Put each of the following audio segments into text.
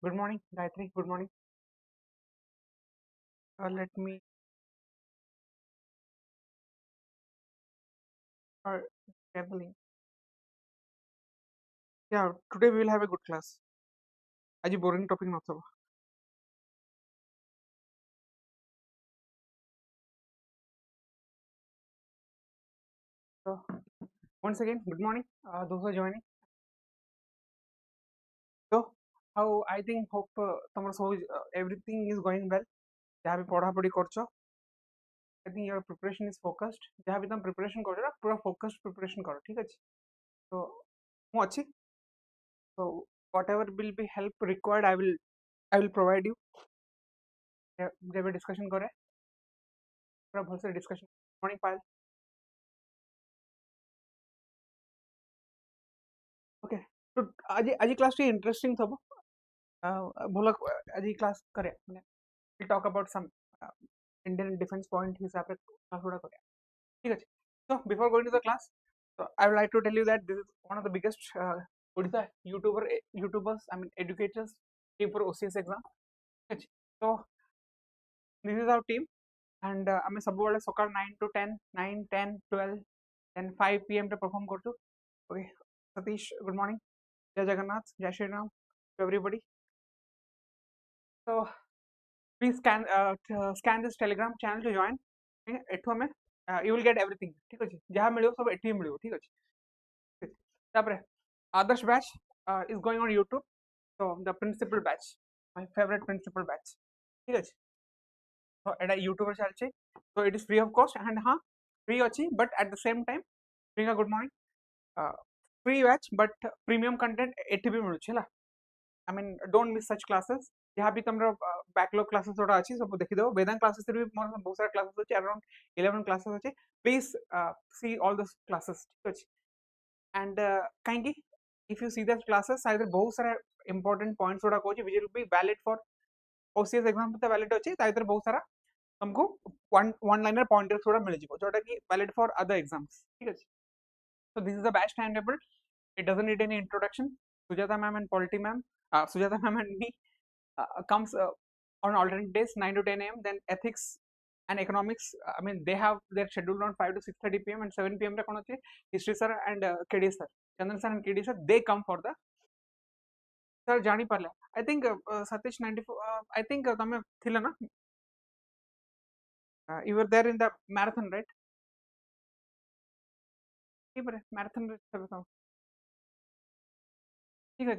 Good morning, Gayatri. Good morning. Let me share the link. Yeah, today we will have a good class. Aji boring topic not so. So once again, good morning. Those who are joining. So how I think hope everything is going well. जहाँ भी पढ़ा पढ़ी करछो, I think your preparation is focused. जहाँ भी तुम preparation करो ना पूरा focused preparation करो, ठीक है? तो ମୁଁ ଅଛି. So whatever will be help required, I will provide you. जब भी discussion करे, पूरा भल से discussion. Morning pile. Okay. तो आज क्लास टी इंटरेस्टिंग थबो. भल आज क्लास करे माने we'll talk about some Indian defense point हिसाब रे क्लास गुडा करे. ठीक अछि. So before going to the class, so I would like to tell you that this is one of the biggest Odisha YouTubers, I mean educators team for OCS exam. ठीक अछि. So this is our team and ଆମେ ସବୁବେଳେ ସକାଳ 9 to 10, 9, 10, 12 then 5 PM ରେ perform କରୁଛୁ. Okay. Satish, good morning. Jai Jagannath, Jai Shri Ram to everybody. So please scan this Telegram channel to join. एठू हमें you will get everything. ठीक अछि. जहाँ मिलियो सब एठी मिलियो. ठीक अछि. तापरे आदर्श batch is going on YouTube. So the principal batch, my favorite principal batch. ठीक अछि. So एटा YouTube रे चलछि. So it is free of cost and हाँ free अछि but at the same time Priyanka, good morning. Free batch but premium content एठी भी मिलुछि हला. I mean don't miss such classes. यहाँ भी तमरो बैकलॉग क्लासेस थोड़ा अच्छी सब देखि दो. वेदांत क्लासेस रे भी मोर बहुत सारा क्लासेस अछि, अराउंड 11 क्लासेस अछि. Please see all the classes. ठीक अछि. एंड काहेकि if you see the classes side बहुत सारा इंपोर्टेंट पॉइंट्स थोड़ा Kochi which will be valid for OCS exam पे वैलिड अछि. ताइतर बहुत सारा हमको वन लाइनर पॉइंटर्स थोड़ा मिल जिवो जोटा कि वैलिड फॉर अदर एग्जाम्स. ठीक अछि. So this is the batch timetable. It doesn't need any introduction. Sujata ma'am and Polity ma'am, Sujata ma'am and me comes on alternate days 9 to 10 a.m. Then ethics and economics, I mean they have their schedule on 5 to 6:30 p.m. and 7 p.m. रे कोन अछि history sir and KD sir, Chandan sir and KD sir, they come for the sir जानी Parle. I think Satish 94, I think तमे थिला ना, you were there in the marathon, right? की बरे marathon रे सब बताओ. ठीक है.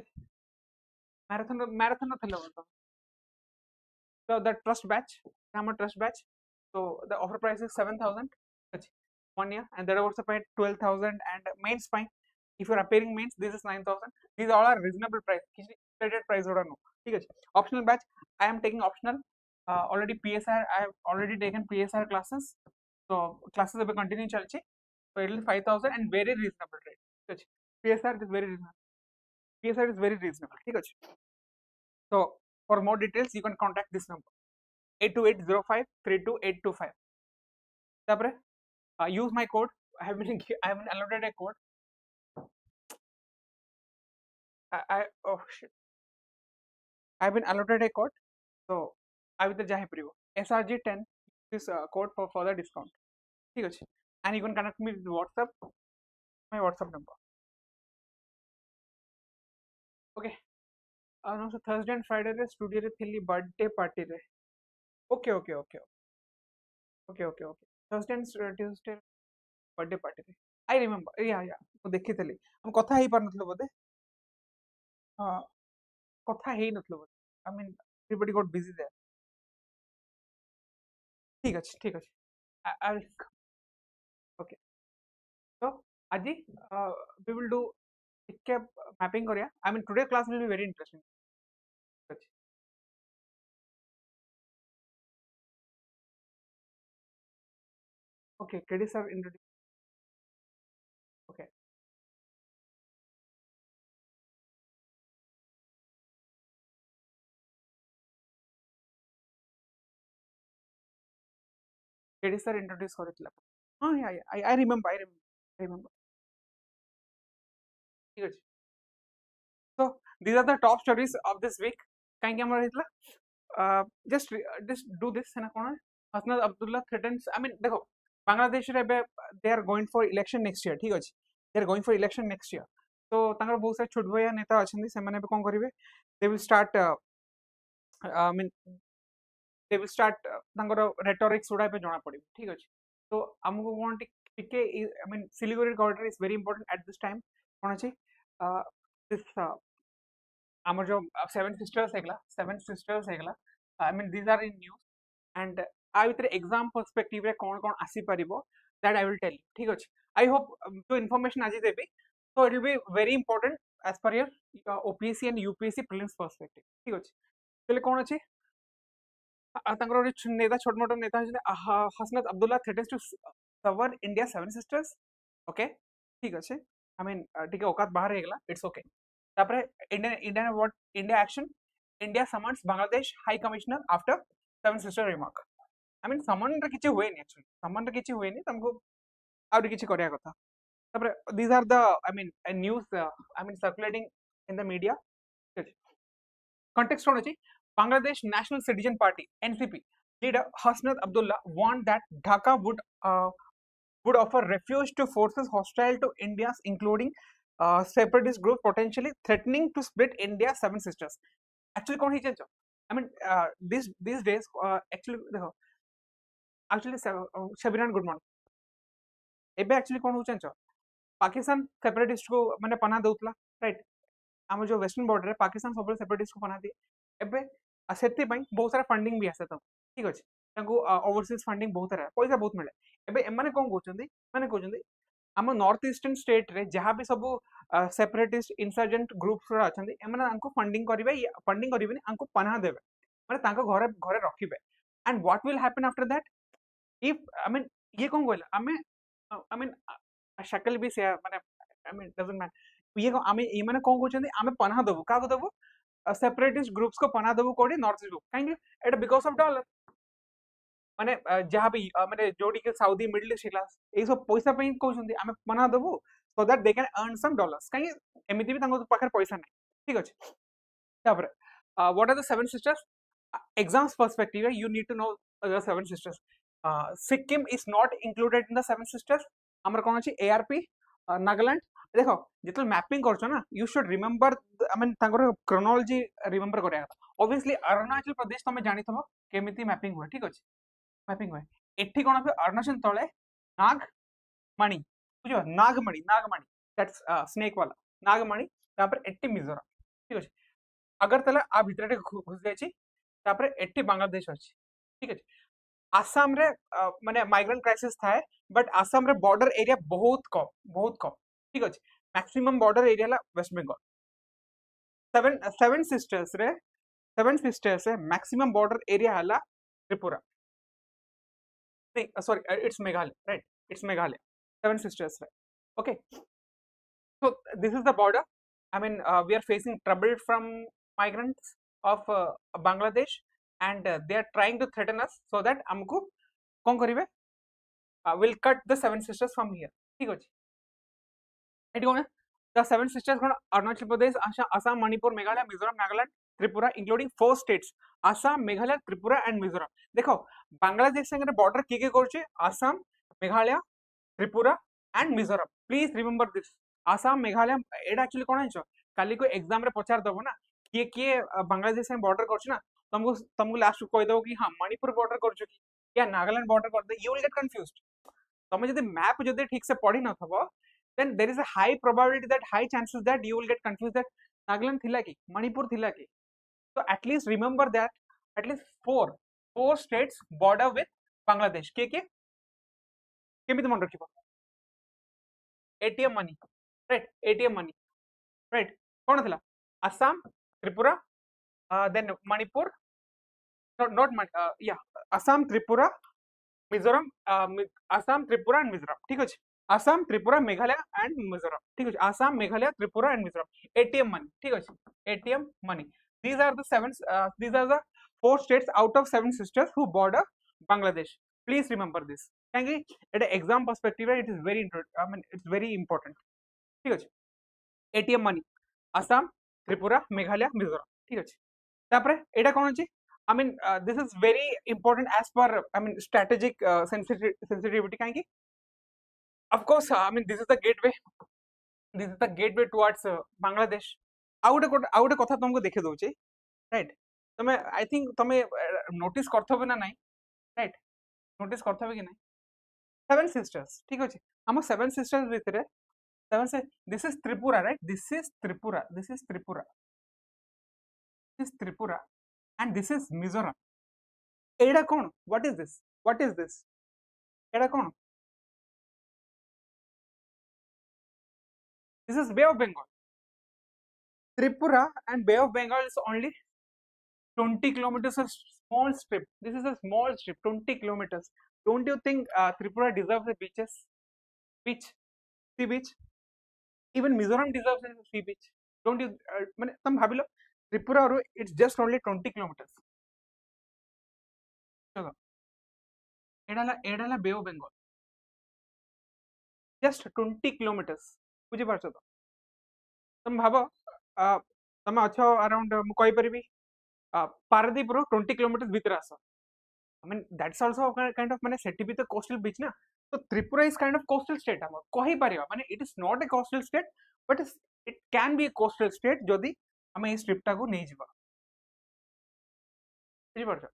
marathon रे थिला बताओ. So the trust batch, I'm a trust batch. So the offer price is 7,000 1 year, and there are also paid 12,000 and mains fine. If you are appearing mains, this is 9,000. These all are reasonable price. Stated price or no. Optional batch, I am taking optional. Already PSIR, I have already taken PSIR classes. So classes will continue chalchi. So it will be 5,000 and very reasonable rate. PSIR is very reasonable. PSIR is very reasonable. So for more details, you can contact this number 82805 32825. Tapre, use my code. I have been allotted a code. Oh shit. I have been allotted a code. So I will jahi privo. SRG10 this code for further discount. And you can connect me with WhatsApp. My WhatsApp number. Okay. No, so Thursday and Friday re studio re thili birthday party re. Okay. Thursday and Tuesday birthday party re. I remember. Yeah. ମୁଁ ଦେଖିଥିଲି. हम କଥା ହେଇ ପାରୁନଥିଲୁ ବୋଧେ. କଥା ହେଇ ନଥିଲୁ ବୋଧେ. I mean everybody got busy there. ठीक ଅଛି. I'll okay. So Aji, we will do ଟିକେ mapping କରିବା. I mean today class will be very interesting. Okay, KD sir introduce. Okay. KD sir introduce କରିଥିଲା. Yeah. I remember. ठीक ଅଛି. So these are the top stories of this week. कहीं हमर हेतला just do this है ना कोन Hasnat Abdullah threatens I mean देखो बांग्लादेश रे they are going for election next year ठीक अछि they are going for election next year तो तांगर बहुत सारे छोट भैया नेता अछंदी से माने कोन करिवे they will start I mean they will start तांगर rhetorics उडा पे जणा पड़ी ठीक अछि तो हमको कोन टिके I mean Siliguri corridor is very important at this time कोन अछि this ଆମର जो सेवन सिस्टर्स हेगला I mean these are in news and आ भितर एग्जाम पर्सपेक्टिव रे कोन कोन आसी परिबो that I will tell you ठीक अछि आई होप जो इन्फॉर्मेशन आज देबी so it will be very important as per your OPSC and UPSC prelims perspective ठीक अछि तले कोन अछि तांकर नेता छोट मोट नेता Hasnat Abdullah threatens to sever India seven sisters okay ठीक अछि आई मीन ठीक है औकात बाहर हेगला इट्स ओके तापरे Indian what India action India summons Bangladesh high commissioner after seven sister remark I mean summon रे किछि होय नि एक्चुअली समन रे किछि होय नि तुमको आउरी किछि करिया कथा तापरे these are the I mean news I mean circulating in the media context कोन अछि Bangladesh National Citizen Party (NCP) leader Hasnat Abdullah warned that Dhaka would offer refuge to forces hostile to India's, including separatist groups potentially threatening to split India's seven sisters. Actually, कौन ही change? I mean, these days actually देखो actually Shabiran good morning. एबे actually कौन हो change? Pakistan separatist को माने पना दउतला right आम जो वेस्टर्न बॉर्डर पाकिस्तान सब सेपरेटिस्ट को पना दिए एबे सेति पई बहुत सारा फंडिंग भी आसे तो ठीक अछि तांको ओवरसीज फंडिंग बहुत सारा पैसा बहुत मिले एबे एमाने कोन कहउचंदी माने कहउचंदी आम नॉर्थ ईस्टर्न स्टेट रे जहां भी सब सेपरेटिस्ट इंसर्जेंट ग्रुप्स रा अछंदी एमाने आंको फंडिंग करिवे आंको पना देबे माने तांको घरे घरे रखिबे and what will happen after that if I mean ये कोन कहला आई मीन शक्ल भी से माने आई मीन डजंट मैटर ये आमे ये माने कोन कहउचंदी आमे पना देबो का को देबो सेपरेटिस्ट ग्रुप्स को पना देबो कोडी नॉर्थ ईस्ट ग्रुप काहे एटा बिकॉज ऑफ डॉलर माने जहां भी माने जोडी के सऊदी मिडिल ईस्ट क्लास ए सब पैसा पे कहउचंदी आमे पना देबो so that they can earn some dollars काहे एमिति भी तांको पाखर पैसा नै ठीक अछि तापर what are the Seven Sisters exams perspective you need to know the Seven Sisters Sikkim is not included in the Seven Sisters हमर कोन अछि एआरपी नागालैंड देखो जितल मैपिंग करछो ना you should remember I mean तांकर क्रोनोलॉजी रिमेंबर करिया ऑब्वियसली अरुणाचल प्रदेश तमे जानि थबो केमिति मैपिंग हुए ठीक अछि मैपिंग हुए एठी कोन पे अरुणाचल तळे नागमणि बुझो नागमणि दैट्स स्नेक वाला नागमणि तापर एठी मिजोरम ठीक अछि अगरतला आ भितरे घुस जाय छी तापर एठी बांग्लादेश अछि ठीक अछि आसाम रे माने माइग्रेंट क्राइसिस थाए बट आसाम रे बॉर्डर एरिया बहुत कम ठीक अछि मैक्सिमम बॉर्डर एरिया ला वेस्ट बंगाल सेवन सिस्टर्स रे मैक्सिमम बॉर्डर एरिया हला त्रिपुरा नहीं sorry it's Meghalaya right it's Meghalaya seven sisters रे okay so this is the border I mean we are facing trouble from migrants of Bangladesh and they are trying to threaten us so that हमको कौन करिवे will cut the seven sisters from here ठीक अछि eighty cone the seven sisters cone Arunachal Pradesh Assam Manipur Meghalaya Mizoram Nagaland Tripura including four states Assam Meghalaya Tripura and Mizoram देखो बांग्लादेश संगे border के करछे Assam Meghalaya Tripura and Mizoram please remember this Assam Meghalaya Etah actually कोन है काली को एग्जाम रे पचार दबो ना किए बांग्लादेश संगे बॉर्डर करछ ना तुमको लास्ट कह दो कि हाँ मणिपुर बॉर्डर कर या नागालैंड बॉर्डर कर दे यू विल गेट कंफ्यूज्ड तुम जदि मैप जदि ठीक से पढ़ी न थबो then there is a high probability that high chances that you will get confused that Nagaland thila ki Manipur thila ki so at least remember that at least four states border with Bangladesh ke kemiti mon rakhibo ATM money right kona thila Assam Tripura then Manipur not yeah Assam Tripura Mizoram Assam Tripura and Mizoram ठीक अछि Assam Tripura Meghalaya and Mizoram ठीक अछि Assam Meghalaya Tripura and Mizoram ATM money ठीक अछि ATM money these are the four states out of seven sisters who border Bangladesh please remember this thank you at an exam perspective it is very I mean it's very important ठीक अछि ATM money Assam Tripura Meghalaya Mizoram ठीक अछि तापरे एटा कोन अछि I mean this is very important as per I mean strategic sensitivity काहे कि of course I mean this is the gateway towards Bangladesh आउ गोटे कथा तुमको देखे दउछि राइट तमे आई थिंक तमे नोटिस करथबे ना नाही राइट नोटिस करथबे कि नाही सेवन सिस्टर्स ठीक अछि हम सेवन सिस्टर्स भितरे सेवन से this is Tripura right this is Tripura and this is Mizoram एडा कोन what is this एडा कोन this is Bay of Bengal Tripura and Bay of Bengal is only 20 kilometers, a small strip. This is a small strip, 20 kilometers. Don't you think Tripura deserves a beach, sea beach? Even Mizoram deserves a sea beach. Don't you? Tam bhabilo, Tripura, it's just only 20 kilometers. Chalo, Edala Bay of Bengal, just 20 kilometers. बुझी पारछ तो तुम भाबो तुम अच्छो around मु कहि परिबी पारादीप रो 20 kilometre भीतर आस I mean that's also kind of माने सेठी भी तो coastal beach ना तो Tripura is kind of coastal state हम कहि परिबा माने it is not a coastal state but it can be a coastal state जदि हमें इस ट्रिप टा को नहीं जिबा बुझी पारछ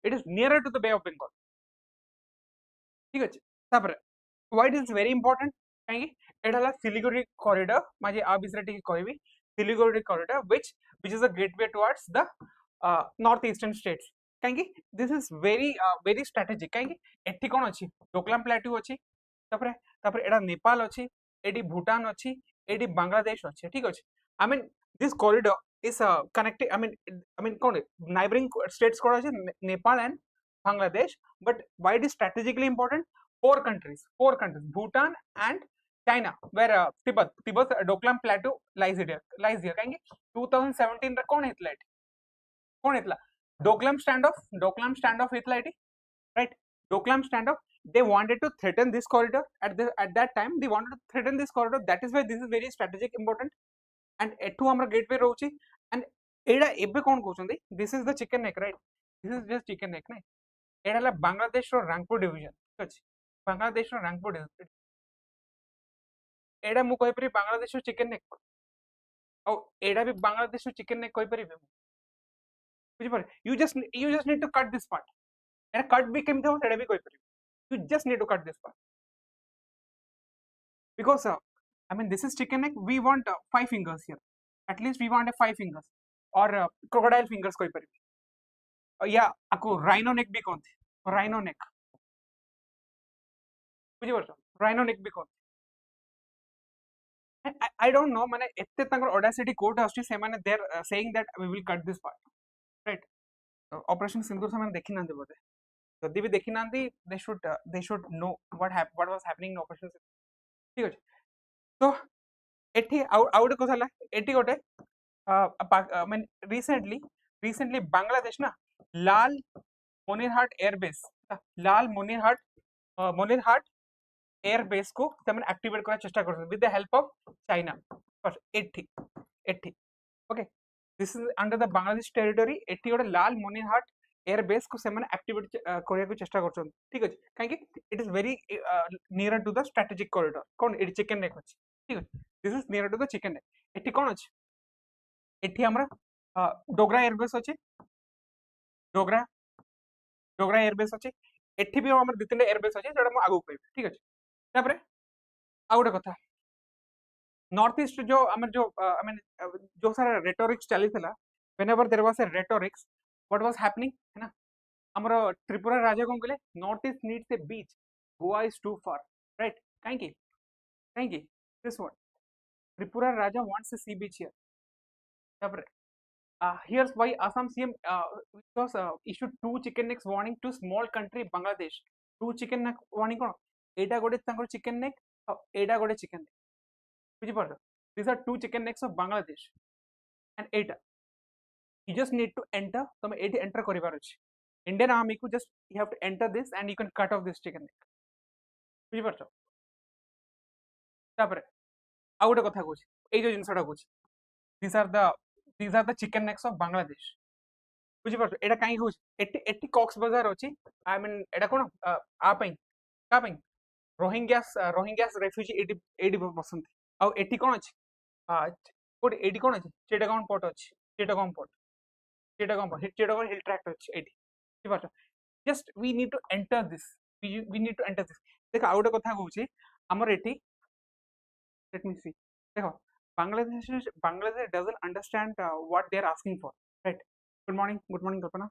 it is nearer to the Bay of Bengal ठीक अछि तापर why it is very important काहे एटा ला सिलीगुड़ी कॉरिडोर माजे आ बिसरे टिके कहबी Siliguri corridor which is a gateway towards the northeastern states काहे this is very strategic काहे एठी कोन अछि डोकलाम प्लेट्यू अछि तापर तापर एटा नेपाल अछि एडी भूटान अछि एडी बांग्लादेश अछि ठीक अछि I mean this corridor is connecting I mean cone neighboring states कोन अछि Nepal and Bangladesh but why it is strategically important four countries Bhutan and China where Tibet Doklam Plateau lies here काहे 2017 रे कोन हेतला Doklam standoff हेतला एटी right Doklam standoff they wanted to threaten this corridor at that time they wanted to threaten this corridor that is why this is very strategic important and एठू हमरा gateway रहउची and एडा एबे कोन कहउछंदी this is the chicken neck right this is just chicken neck नै एडा ला बांग्लादेश रो Rangpur division ठीक अछि बांग्लादेश रो Rangpur division एडा मु कहि परि बांग्लादेश रो चिकन नेक औ एडा भी बांग्लादेश रो चिकन नेक कहि परिबे बुझि पर you just need to cut this part एडा कट भी केमते हो सेडा भी कहि परिबे you just need to cut this part because I mean this is chicken neck we want 5 fingers here at least we want a 5 fingers or crocodile fingers कहि परिबे या आको rhino neck भी कहते rhino neck बुझि परछ rhino neck भी कहते I don't know माने एते तांकर ऑडेसिटी कोर्ट आछि से माने they are saying that we will cut this part right operation Sindoor से माने देखि नांदे बोले जदि भी देखि नांदी they should know what was happening in operation ठीक अछि तो एठी आउट कथा ला एठी गोटे माने रिसेंटली बांग्लादेश ना लाल मोनिरहाट मोनिरहाट एयर बेस को तमन एक्टिवेट करा चेष्टा करछन with the help of China बस एठी okay this is under the Bangladesh territory एठी गोटे लाल मोनिरहाट एयर बेस को सेमन एक्टिवेट करिया को चेष्टा करछन ठीक अछि काहे कि it is very near to the strategic corridor कोन एडी चिकन नेक अछि ठीक अछि this is near to the chicken neck एठी कोन अछि एठी हमरा डोगरा एयर बेस अछि डोगरा एयर बेस अछि एठी भी हमर दु तीन एयर बेस अछि जेडा म आगु कहबे ठीक अछि तापरे आ गोटे कथा नॉर्थ ईस्ट जो आम जो आई मीन जो सारा रेटोरिक्स चली थिला whenever there was a rhetorics what was happening है ना हमरो त्रिपुरा राजा कोन कहले north east needs a beach Goa is too far right काहे की this one Tripura raja wants a sea beach here तापर here's why Assam CM was issued 2 chicken necks warning to small country Bangladesh 2 chicken neck warning कोन एटा गोटे तांकर chicken neck एटा गोटे chicken neck बुझी पारछ these are 2 chicken necks of Bangladesh and Etah you just need to enter तुम eighty enter करिवार अछि Indian army को just you have to enter this and you can cut off this chicken neck बुझी पारछ तापर आ गोटे कथा कहूछि ए जो जिंसटा कहूछि these are the these are the chicken necks of Bangladesh. बुझी पारछ एटा काई होछ एटी कॉक्स बाजार अछि आई मीन एटा कोन आ पई का पई रोहिंग्यास रेफ्यूजी एटी बसंत आ एटी कोन अछि कोड एटी कोन अछि चिटागोंग पोर्ट अछि चिटागोंग हिल ट्रैक्ट अछि एटी बुझी पारछ just we need to enter this we need to enter this देखो आ गोटे कथा कहूची हमर एटी let me see देखो Bangladesh doesn't understand what they are asking for right good morning Kalpana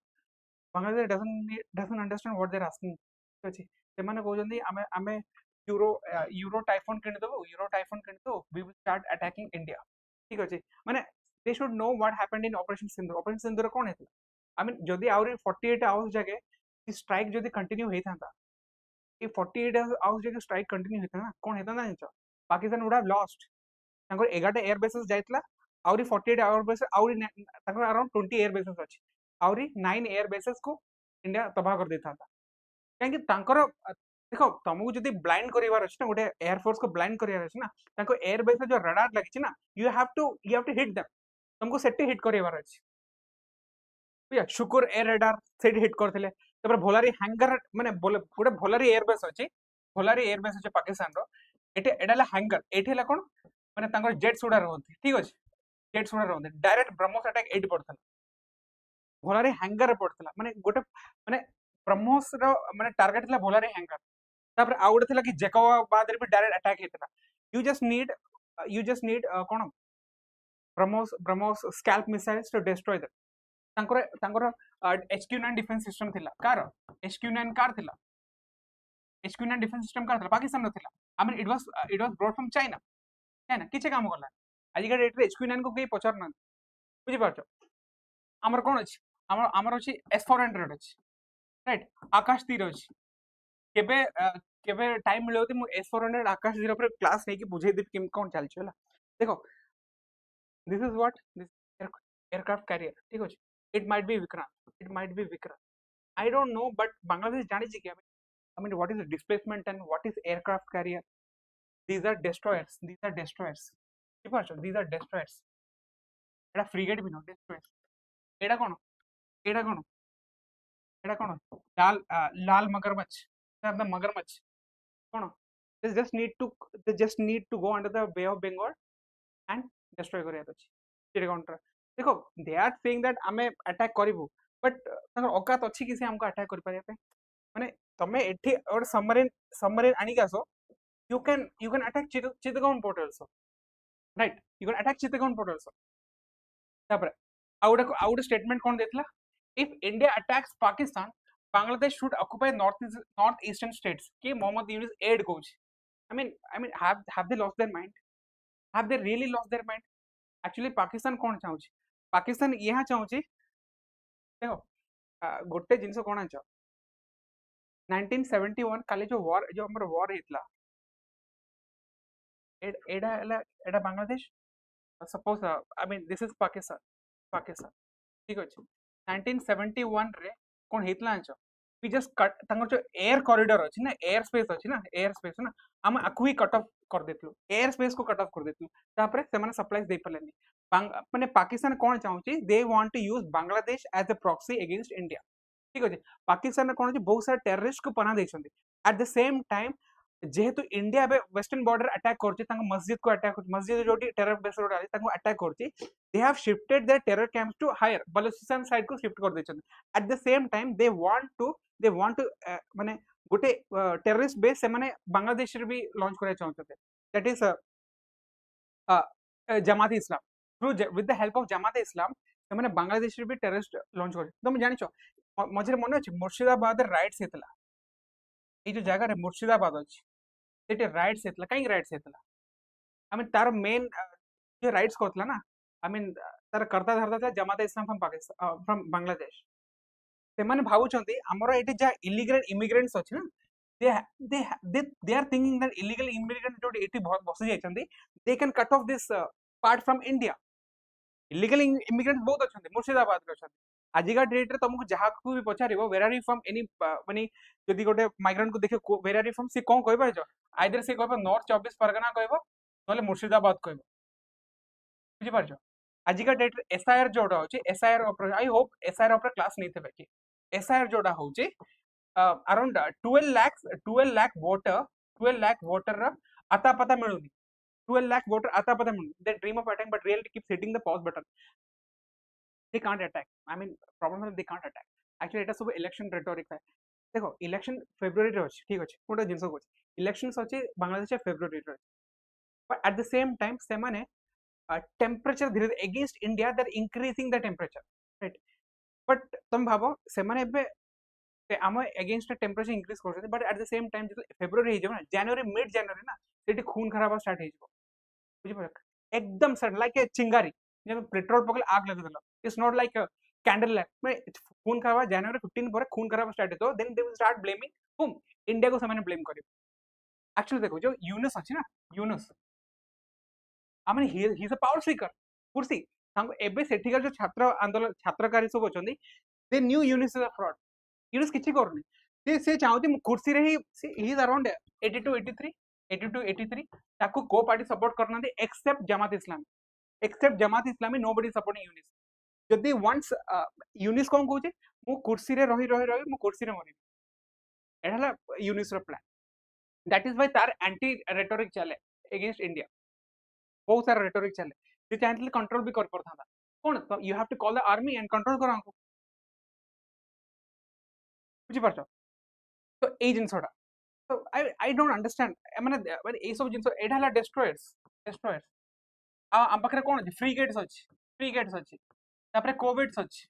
Bangladesh doesn't understand what they're asking ଅଛି ସେମାନେ କହୁଛନ୍ତି ଆମେ यूरो टाइफोन किଣି देबो we will start attacking India ठीक अछि माने they should know what happened in operation Sindoor cone हेतला I mean जदी आउरी 48 आवर्स जगे स्ट्राइक जदी कंटिन्यू हेई थांता ए 48 आवर्स जगे स्ट्राइक कंटिन्यू हेता ना कोन हेता ना जानछो पाकिस्तान वुड हैव लॉस्ट तांको 11 एयर बेसेस जाइतला आउरी 48 आवर बेस आउरी तांको अराउंड 20 एयर बेसेस अछि आउरी 9 एयर बेसेस को इंडिया तबाह कर देता था कहीं देखो तुमको जब ब्लाइंड करार अच्छे ना गोटे एयरफोर्स को ब्लाइंड करार अच्छे ना एयर बेस जो रडार लगी ना you have to hit them तुमको सेठी हिट करार अच्छे शुकुर एयर रडार से हिट करते भोलारी हैंगर माने गोटे भोलारी एयरबेस अच्छी भोलारी एयरबेस अच्छे पाकिस्तान एटा हैंगर ये कौन माने जेट्स गुड़ा रहती ठीक अच्छे जेट्स गुड़ा रहते डायरेक्ट ब्रह्मोस अटैक एटी पड़ता भोलारी हैंगर पड़ता माने गोटे माने ब्रह्मोस माने टार्गेट था भोलारी हैंगर तापर आ गोटे कि जेकोबाद रे भी डायरेक्ट अटैक हेतला यू जस्ट नीड कोन BrahMos SCALP missiles to destroy that तांकर HQ9 डिफेंस सिस्टम थिला कार HQ9 कार थिला HQ9 डिफेंस सिस्टम कार थिला पाकिस्तान थिला I mean it was brought from China किछे काम करला आज का डेट रे HQ9 को केही पचार ना बुझी पारछो हमर कोन अछि हमर अछि S400 अछि राइट आकाश तीर अछि केबे टाइम मिले मु S400 आकाश तीर पर क्लास नहीं कि बुझे देब कि कोन चल छला देखो this is what this aircraft carrier ठीक अछि it might be Vikrant I don't no but Bangladesh जानि छी कि I mean what is the displacement and what is aircraft carrier these are destroyers ठीक पारछो these are destroyers Etah frigate भी no destroyers एटा कोन लाल मगरमच्छ the मगरमच्छ कोन they just need to go under the Bay of Bengal and destroy करिया अछि Chite counter देखो they are saying that आमे attack करिवु but ताकर औकात अछि कि से हमको अटैक कर पारिया पे माने तमे एठी और सबमरीन आनी आसो you can attack Chittagong port also right you can attack Chittagong port also तापर आउट स्टेटमेंट कोन देतला if India attacks Pakistan Bangladesh should occupy northeastern states कि Mohammad Yunus aid coach I mean have they lost their mind have they really lost their mind actually Pakistan कौन चाहूची पाकिस्तान यहाँ चाहूची देखो गोटे जिनस कौन आंच 1971 काले जो हमर वॉर हेतला एडा Bangladesh suppose I mean this is Pakistan ठीक अछि 1971 रे कौन हेतला आंच we just cut तांगर जो एयर कॉरिडोर अछि ना एयर स्पेस ना हम आकु ही कट ऑफ कर देतलु एयर स्पेस को कट ऑफ कर देतलु तापरे से माने सप्लाईज दे पलेनी माने पाकिस्तान कोन चाहूची they want to use Bangladesh as a proxy against India ठीक अछि पाकिस्तान कोन अछि बहुत सारा टेररिस्ट को पना दैछन्ती एट द सेम टाइम जेहेतु इंडिया बे वेस्टर्न बॉर्डर अटैक करछि तांग मस्जिद को अटैक मस्जिद जोटी टेरर बेस रोड आली तांग अटैक करछि they have shifted their terror camps to higher Balochistan side को shift कर दैछन्ती at the same time they want to माने गोटे टेररिस्ट बेस से माने बांग्लादेश रे भी लॉन्च करे चाहते that is Jamaat Islam through with the help of Jamaat Islam से माने बांग्लादेश रे भी टेररिस्ट लॉन्च करे तुम जानि छो मझे मन अछि मुर्शिदाबाद राइट्स हेतला ए जो जगह रे मुर्शिदाबाद अछि सेटे राइट्स हेतला काई राइट्स हेतला आई मीन तार मेन जो राइट्स कोतला ना आई मीन तार करता धरता था जमात इस्लाम फ्रॉम पाकिस्तान फ्रॉम बांग्लादेश से माने भावुचंती हमरो एटी जा इलीगल इमिग्रेंट्स अछि ना they are thinking that illegal immigrants जो एटी बसी जाइछंती they can cut off this part from India illegal immigrants बहुत अछंती मुर्शिदाबाद रे अछंती आजिका डेट रे तुमको जहा को भी पचारिबो where are you from any माने जदी गोटे माइग्रेंट को देखे वेर आर यू फ्रॉम से कोन कहबा जो आइदर से कहबा नॉर्थ 24 परगना कहबो नले मुर्शिदाबाद कहबो बुझि पारछो आज का डेट एसआईआर जोड़ा होची SIR I hope SIR class नहीं थे कि एसआईआर जोड़ा होची अराउंड 12 lakh voter आता पता मिलूनी 12 lakh voter आता पता मिलूनी they dream of attack but reality keeps hitting the pause button they can't attack I mean problem is they can't attack actually এটা सब election rhetoric है देखो election February रे अछि ठीक अछि कोटा जिंस को elections अछि बांग्लादेश February रे but at the same time से माने temperature धीरे against India they're increasing the temperature right but तुम भाबो से माने आम एगेन्स्ट टेम्परेचर इंक्रीज कर but at the same time जो फेब्रुआरी हो जनवरी मिड जनवरी ना से खून खराब स्टार्ट हो बुझे एकदम सडन लाइक ए चिंगारी जब पेट्रोल पकड़ आग लगे दिल it's not like candle light खून खराब जनवरी 15 पर खून खराब स्टार्ट हो then they will start blaming हुम इंडिया को से ब्लेम कर एक्चुअली देखो जो यूनुस अच्छी ना Yunus I mean he is a power seeker कुर्सी एबे सेठिकार जो छात्र आंदोलन छात्रकारी सब अच्छा they knew Yunus is a fraud Yunus किछि करनी से चाहूती कुर्सी रे ही इज अराउंड 82 83 ताको को पार्टी सपोर्ट करना accept Jamaat Islami nobody supporting Younis जदि वंस यूनिस कोन कहूचे मु कुर्सी रे रही रही रही मु कुर्सी रे मरि एहला यूनिस रो प्लान दैट इज व्हाई तार एंटी रेटोरिक चले अगेंस्ट इंडिया बहुत सारा रेटोरिक चले से चाहले कंट्रोल भी कर परथा कोन तो you have to call the army and control करा बुझी पारछ तो ए जिंसटा तो आई डोंट अंडरस्टैंड माने ए सब जिंस एडा हला डेस्ट्रॉयर्स आ पाखरे कोन अछि फ्री गेट्स अछि तापरे कोविड्स अछि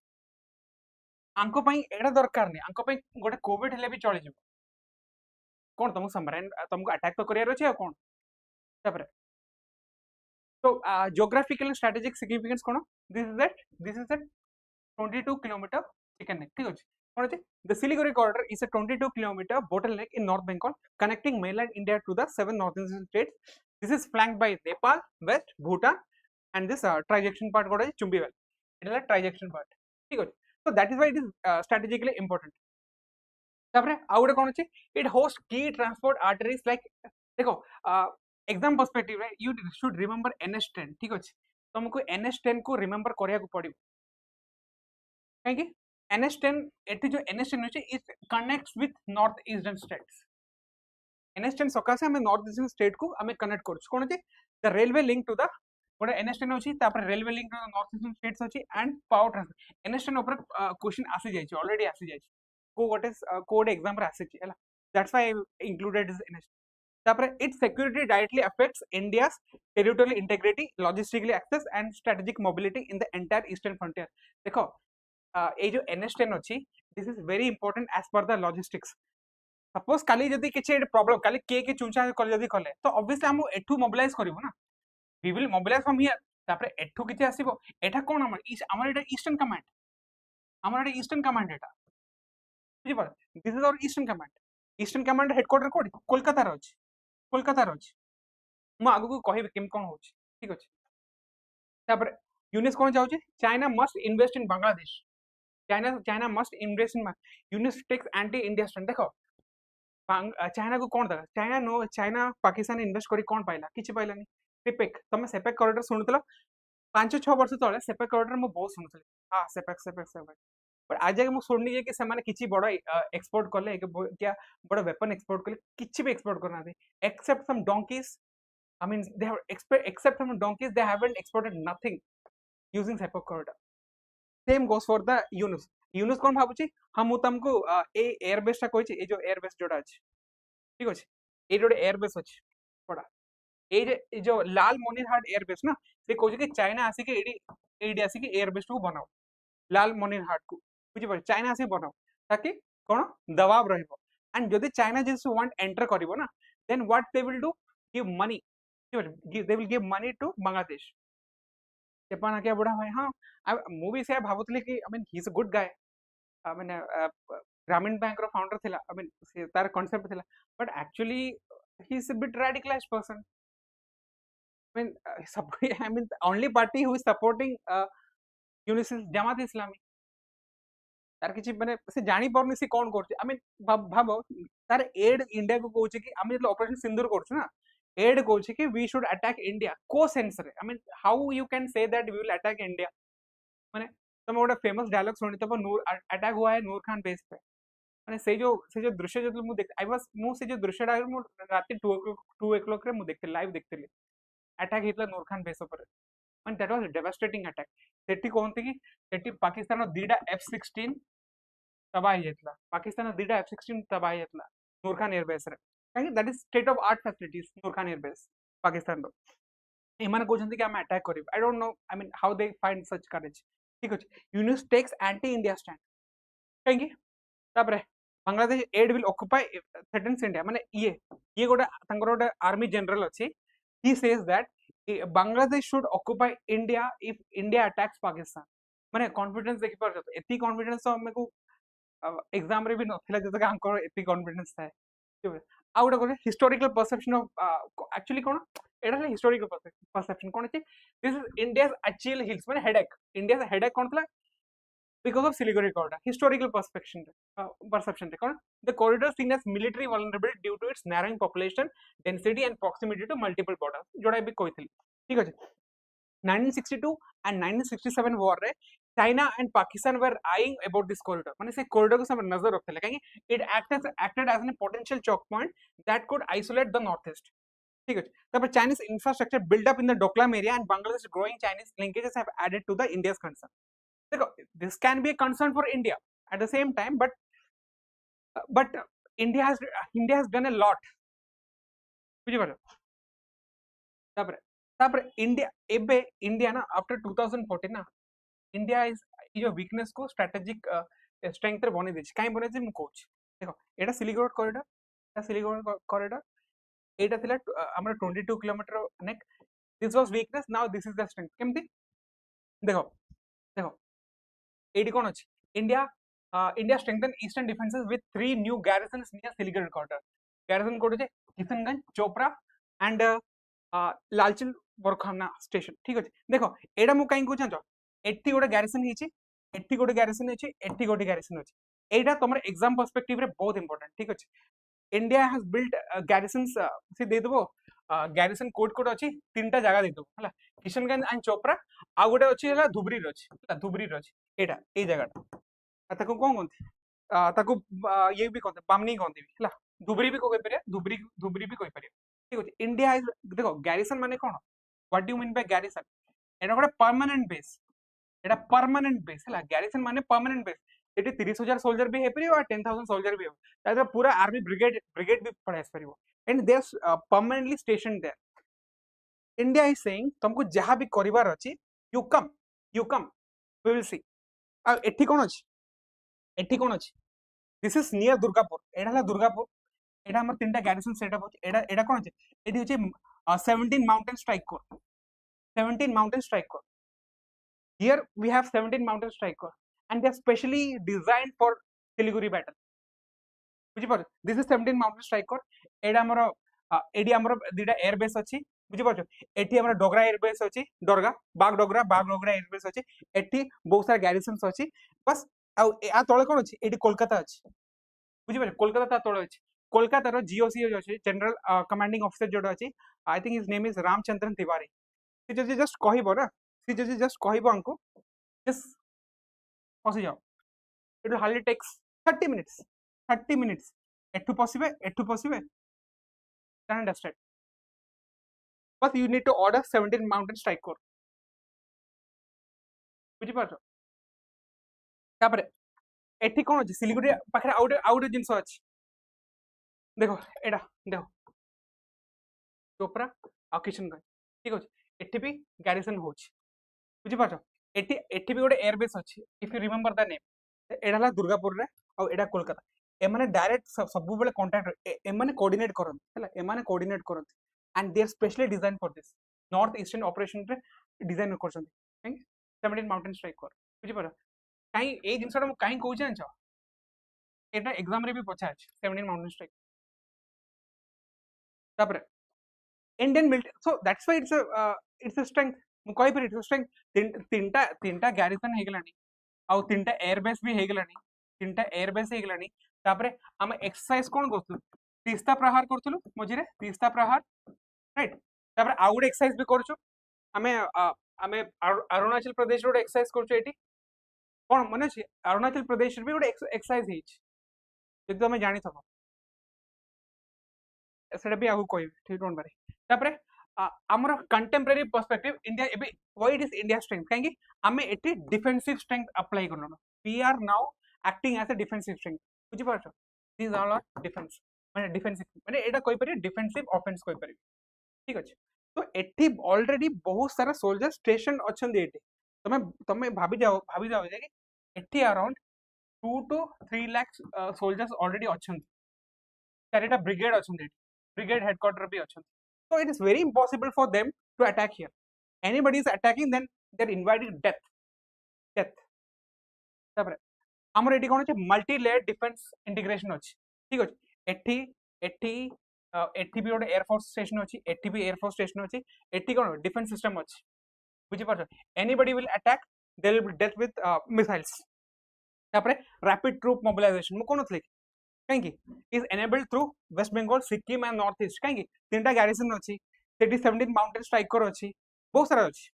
आंको पई एडा दरकार नै आंको पई गोटे कोविड हेले भी चली जबो कोन तुमको समराइन तुमको अटैक तो करियर अछि आ कोन तापरे तो geographical strategic significance cone this is that 22 kilometre chicken neck ठीक अछि कोन अछि the Siliguri corridor is a 22-kilometer bottleneck in North Bengal connecting mainland India to the 7 northeastern states this is flanked by Nepal West Bhutan and this trijection part called Chumbiwal it is a trijection part ठीक अछि so that is why it is strategically important तापरे आउडे कोन अछि it hosts key transport arteries like देखो exam perspective रे you should remember NH10 ठीक अछि तुमको NH10 को रिमेंबर करिया को पड़िबो काहे कि NH10 एटी जो NH10 होचे it connects with north eastern states NH10 सकासे हमें नॉर्थ ईस्टर्न स्टेट को हमें कनेक्ट करछ कोन जे the railway link to the गोटे NH10 होची तापर railway link to the north eastern states होची एंड पावर ट्रांसफर NH10 ऊपर क्वेश्चन आसी जाय छी ऑलरेडी आसी जाय छी को गोटे कोड एग्जाम रे आसी छी हला that's why I included this NH10 तापर it security directly affects India's territorial integrity logistically access and strategic mobility in the entire eastern frontier देखो ये जो NH10 अच्छी this is very important as per the logistics suppose काली जदी किछि problem काली के चुंचा कर जदी कले तो ऑब्वियसली हम एठू मोबिलाइज करबो ना we will mobilise from here तापर एठू किछि आसीबो एठा कोन हमर एटा ईस्टर्न कमांड एटा बुझि पर this is our eastern command headquarter कोड कोलकाता रो अछि मु आगु को कहिबे केम कोन होछि ठीक अछि तापर यूनिस कोन जाउछि China must invest in Bangladesh China must invest in UNIS takes anti-India stand देखो चाइना को कौन दरकार चाइना पाकिस्तान इन्वेस्ट करी कौन पाइला किछि पाइला नहीं सेपेक तुम सेपेक कॉरिडोर शुणुतल 5-6 वर्ष तले सेपेक कॉरिडोर मु बहुत शुणुतली हां सेपेक बट आज मैं शुणनी जे कि से माने किछि बड़ एक्सपोर्ट करले क्या बड़ वेपन एक्सपोर्ट करले किछि भी एक्सपोर्ट करना they except some donkeys I mean they have except some donkeys they haven't exported nothing using CPEC corridor same goes for the Yunus कोन भाबुची हम तुमको ए एयरबेस टा कहछि ए जो एयरबेस जोड़ा अछि ठीक अछि ए जोड़े एयरबेस अछि पड़ा ए जो लाल मोनिरहाट एयरबेस ना से कहछि कि चाइना आसी के एडी आसी के एयरबेस को बनाओ लाल मोनिरहाट को बुझि पर चाइना आसी बनाओ ताकि कोन दबाव रहइबो एंड जदि चाइना जस्ट वांट एंटर करिवो ना then what they will do give money they will give money to Bangladesh Japan क्या बुढ़ा भाई हाँ मु भी से भाबुतली कि I mean he is a good guy I mean Grameen Bank रो फाउंडर थिला आई मीन से तार कांसेप्ट थिला but actually he is a bit radicalised person I mean सब I mean only party who is supporting Yunus Jamaat Islami तार किछि माने से जानि परनी से कोन करछि आई मीन भाबो तार एड इंडिया को कहउछि कि आमे ऑपरेशन सिंदूर करछु ना एड कहूँ कि वी शुड अटैक इंडिया को सेंस रे I mean how you can say that we will attack India माने तुम गोटे फेमस डायलॉग सुनी तब नूर अटैक हुआ है नूर खान बेस पे माने से जो दृश्य जो मु देख आई वाज मु से जो दृश्यटा मु राति 2 o'clock रे मु देखते लाइव देखते अटैक हितला नूर खान बेस पर माने दैट वाज डेवास्टेटिंग अटैक सेठी कोनते कि सेठी पाकिस्तान दीटा F-16 तबाह हेतला पाकिस्तान दीटा F-16 तबाह हेतला नूर खान एयरबेस रे काहे that is state of art facilities Nur Khan airbase Pakistan रो एमाने कहते कि आम अटैक करें I don't know I mean how they find such courage ठीक अच्छे Yunus takes anti India stand कहीं बांग्लादेश एड विल ऑक्युपाई थ्रेटन्स इंडिया माने ये गोटे आर्मी जनरल अच्छी he says that Bangladesh should occupy India if India attacks Pakistan माने कॉन्फिडेंस देखि पार एती कॉन्फिडेंस तो हमको एग्जाम रे भी नथिला जते हमको एती कॉन्फिडेंस था आउ गोटे हिस्टोरिकल परसेप्शन ऑफ एक्चुअली कोन एटा है हिस्टोरिकल परसेप्शन कोन अछि दिस इज इंडियाज अचिल हिल्स माने हेडेक इंडियाज हेडेक कोन थला because of Siliguri corridor historical perception the corridor seen as military vulnerable due to its narrowing population density and proximity to multiple borders जोड़ा भी कहथि ठीक अछि 1962 and 1967 war रे China and Pakistan were eyeing about this corridor माने से corridor को सब नजर रखले काहे it acted as a potential choke point that could isolate the northeast ठीक है तब Chinese infrastructure built up in the Doklam area and Bangladesh growing Chinese linkages have added to the India's concern देखो this can be a concern for India at the same time but India has done a lot बुझी पारो तापर India एबे India ना after 2014 ना India is जो weakness को strategic strength रे बने देछि काई बने जे मु कहूछ देखो एटा सिलिगुड़ी कॉरिडोर एटा थिला हमर 22 kilometre neck this was weakness now this is the strength केमति देखो एडी कोन अछि India strengthen eastern defenses with 3 new garrisons near Siliguri corridor garrison कोड जे किशनगंज चोपड़ा एंड लालचन बरखाना स्टेशन ठीक अछि देखो एडा मु काई को चाहछो एठी गोटे garrison हिची एठी गोटे garrison हिची एठी गोटे garrison अछि एडा तमर एग्जाम पर्सपेक्टिव रे बहुत इंपोर्टेंट ठीक अछि इंडिया हैज बिल्ट garrisons से दे देबो garrison कोड अछि तीनटा जगह दे देबो हला किशनगंज एंड चोपड़ा आ गोटे अछि हला धुबरी रो अछि एटा ए जगह ताको कोन कोनथि ताको ये भी कोनथि बामनी कोनथि हला धुबरी भी कोइ परिया धुबरी भी कोइ परिया ठीक अछि इंडिया इज देखो garrison माने कोन what do you mean by garrison एटा गोटे परमानेंट बेस हला garrison माने परमानेंट बेस एटी 30,000 सोल्जर भी हे परियो 10,000 सोल्जर भी हो तादर पूरा आर्मी ब्रिगेड भी पड़ास परियो and they are permanently stationed there India is saying तुमको जहां भी करिवार अछि you come we will see आ एठी कोन अछि दिस इज नियर दुर्गापुर एडा हला दुर्गापुर एडा हमर तीनटा garrison सेटअप होछि एडा कोन अछि एठी होछि 17 mountain strike corps here we have 17 mountain strike corps and they are specially designed for Siliguri battle बुझि पर this is 17 mountain strike corps एडा हमर एडी हमर दीटा एयर बेस अछि बुझि पर एठी हमर डोगरा एयर बेस अछि बाग डोगरा एयर बेस अछि एठी बहुत सारा garrisons अछि बस आ तळे कोन अछि एडी कोलकाता अछि बुझि पर कोलकाता तळे अछि कोलकाता रो जीओसी जो अछि जनरल कमांडिंग ऑफिसर जोडो अछि I think his name is Ramchandran Tiwari see just कहिबो ना सी जस्ट कहिबो हमको जस्ट पसी जाओ it will hardly takes 30 minutes एठु पसिबे can understand but you need to order 17 mountain strike corps बुझि पाछो तापरे एठी कोन अछि सिलिगुड़ी पाखरे आउट जिंस अछि देखो चोपड़ा आ किशनगंज ठीक अछि एठी भी garrison होछि बुझि पाछो एठी भी गोटे एयर बेस अछि if you remember the name एडा हला दुर्गापुर रे आ एडा कोलकाता एमाने डायरेक्ट सब बेले कांटेक्ट एमाने कोऑर्डिनेट करन and they are specially design for this north eastern operation रे डिजाइन करछन 17 mountain strike corps बुझि पाछो काई ए जिंसटा मु काई कहू जानछो एटा एग्जाम रे भी पछा अछि 17 mountain strike तापर Indian military so that's why it's a strength मु कहि पर इट्स अ स्ट्रेंथ तीनटा garrison हे गेलानी आ तीनटा एयर बेस भी हे गेलानी तापर हम एक्सरसाइज कोन करथु तीस्ता प्रहार करथुलु मझिरे तीस्ता प्रहार राइट तापर आउ गोटे एक्सरसाइज भी करछु आमे आमे अरुणाचल प्रदेश रो एक्सरसाइज करछु एटी कोन मन अछि अरुणाचल प्रदेश भी गोटे एक्सरसाइज हिच जदि तुम जानी थब सेटा भी आगु कहबी ठीक डोंट वरी तापर हमर कंटेम्पररी पर्सपेक्टिव इंडिया एबे why it is India strength काहे कि आमे एटी डिफेंसिव स्ट्रेंथ अप्लाई करनो we are now acting as a defensive strength बुझी पारछ दिस ऑल आर डिफेंस माने डिफेंसिव माने एटा कहि पारे डिफेंसिव ऑफेंस कहि पारे ठीक अछि तो एठी ऑलरेडी बहुत सारा सोल्जर स्टेशन अछन एठी तमे तमे भाबी जाओ जे कि एठी around 2 to 3 lakh soldiers already अछन चारिटा ब्रिगेड अछन एठी brigade headquarter भी अच्छा so it is very impossible for them to attack here anybody is attacking then they're inviting death तापर हमर एठी कोन छै मल्टी लेयर डिफेंस इंटीग्रेशन अछि ठीक अछि एठी एठी एठी भी ओडे एयर फोर्स स्टेशन अछि एठी भी एयर फोर्स स्टेशन अछि एठी कोन डिफेंस सिस्टम अछि बुझि पाछ anybody will attack they will be death with missiles तापर रैपिड ट्रूप मोबिलाइजेशन मु कोन थले कहीं is enabled through West Bengal Sikkim and north east कहीं तीनटा गारिसन अच्छी 17 माउंटेन स्ट्राइकर अच्छी बहुत सारा अच्छी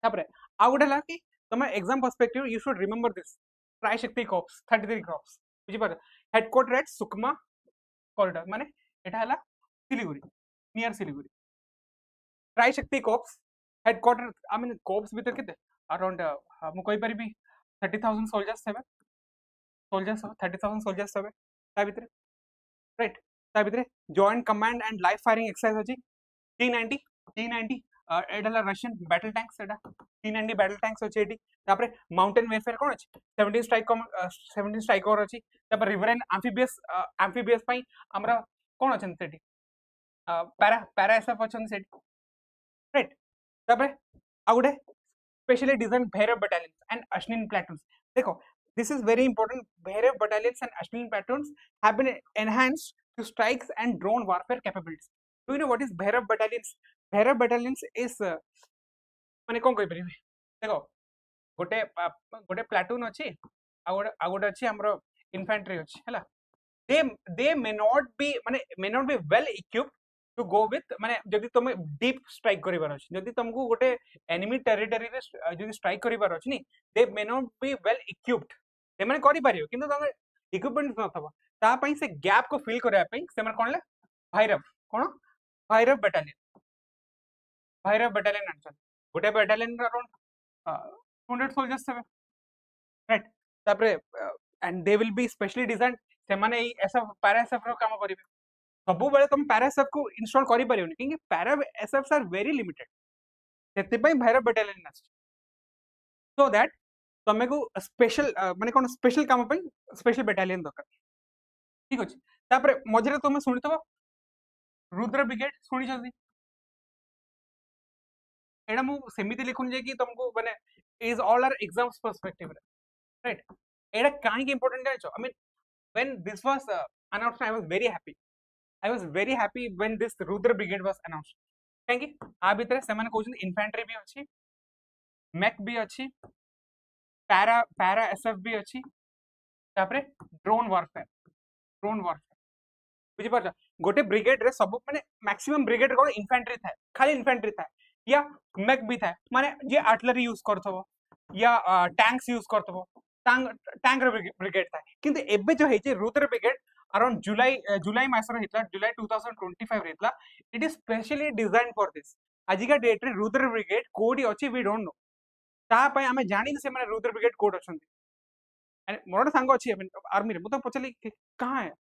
आउ गोटे है कि तुम exam perspective you should remember this Trishakti corps 33 corps बुझीपार हेडक्वार्टर एट सुकमा कॉरिडोर माने एटा हला Siliguri near Siliguri Trishakti corps headquarter I mean corps भीतर केते अराउंड मु कहि परिबी 30,000 सोल्जर्स हेबे सोल्जर्स 30,000 सोल्जर्स हेबे ता भीतर राइट ता भीतर joint command and live firing exercise अछि T90 एडला रशियन बैटल टैंक्स एटा T90 बैटल टैंक्स अछि एटी तापर माउंटेन वेफेयर कोन अछि 17 स्ट्राइकर अछि तापर रिवरन एम्फीबियस पई हमरा कोन अछन सेटी पैरा एसएफ अछन सेटी राइट तापर आउडे specially design Bhairav battalions and Ashnin platoons देखो this is very important Bhairav battalions and Ashnin platoons have been enhanced to strikes and drone warfare capabilities do you know what is Bhairav battalions is माने कोन कहि परिबे देखो गोटे गोटे platoon अछि आ गोटे अछि हमरो इन्फेंट्री अछि हला they may not be well equipped to go with माने जदि तुम डीप स्ट्राइक करिवार अछि जदि तुमको गोटे एनिमी टेरिटरी रे जदि स्ट्राइक करिवार अछि नि they may not be well equipped they माने करि पारियो किंतु तुम इक्विपमेंट न थबा ता पई से गैप को फिल करिया पई से माने कोन ले भैरव कोन भैरव बैटालियन आनसन गोटे बैटालियन अराउंड 200 सोल्जर्स हेबे राइट तापरे and they will be specially designed से माने एसएफ पैरा एसएफ रो काम करिवे सब बेले तुम पैरा एसएफ को इंस्टॉल करि परियोनी क्योंकि पैरा एसएफ्स आर वेरी लिमिटेड सेति पई भैरव बैटालियन आछ सो दैट तमे को स्पेशल माने कोन स्पेशल काम पई स्पेशल बैटालियन दरकार ठीक अछि तापरे मझरे तुम सुनितबो रुद्र ब्रिगेड सुनी जल्दी एडा मु सेमिति लिखुन जे कि तुमको माने is all are exams perspective right एडा काहे की इंपोर्टेंट है I mean when this was announced I was very happy when this Rudra brigade was announced काहे कि आ भीतर से माने कहउछन इन्फेंट्री भी अछि मैक भी अछि पैरा एसएफ भी अछि तापरे ड्रोन वारफेयर बुझी पारछ गोटे ब्रिगेड रे सब माने मैक्सिमम ब्रिगेड कोन इन्फेंट्री थाए खाली इन्फेंट्री थाए या मैक भी थाए माने जे आर्टिलरी यूज करथबो या टैंक्स यूज करथबो टैंक ब्रिगेड थाए किंतु एबे जो हेचे रुद्र ब्रिगेड अराउंड जुलाई मासर हेतला जुलाई 2025 हेतला it is specially design for this आजिका डेट रे रुद्र ब्रिगेड कोडी अछि वी डोंट नो ता पय हमें जानि से माने रुद्र ब्रिगेड कोड अछंती एंड मोर सांग अछि आर्मी रे मु तो पचली कहां है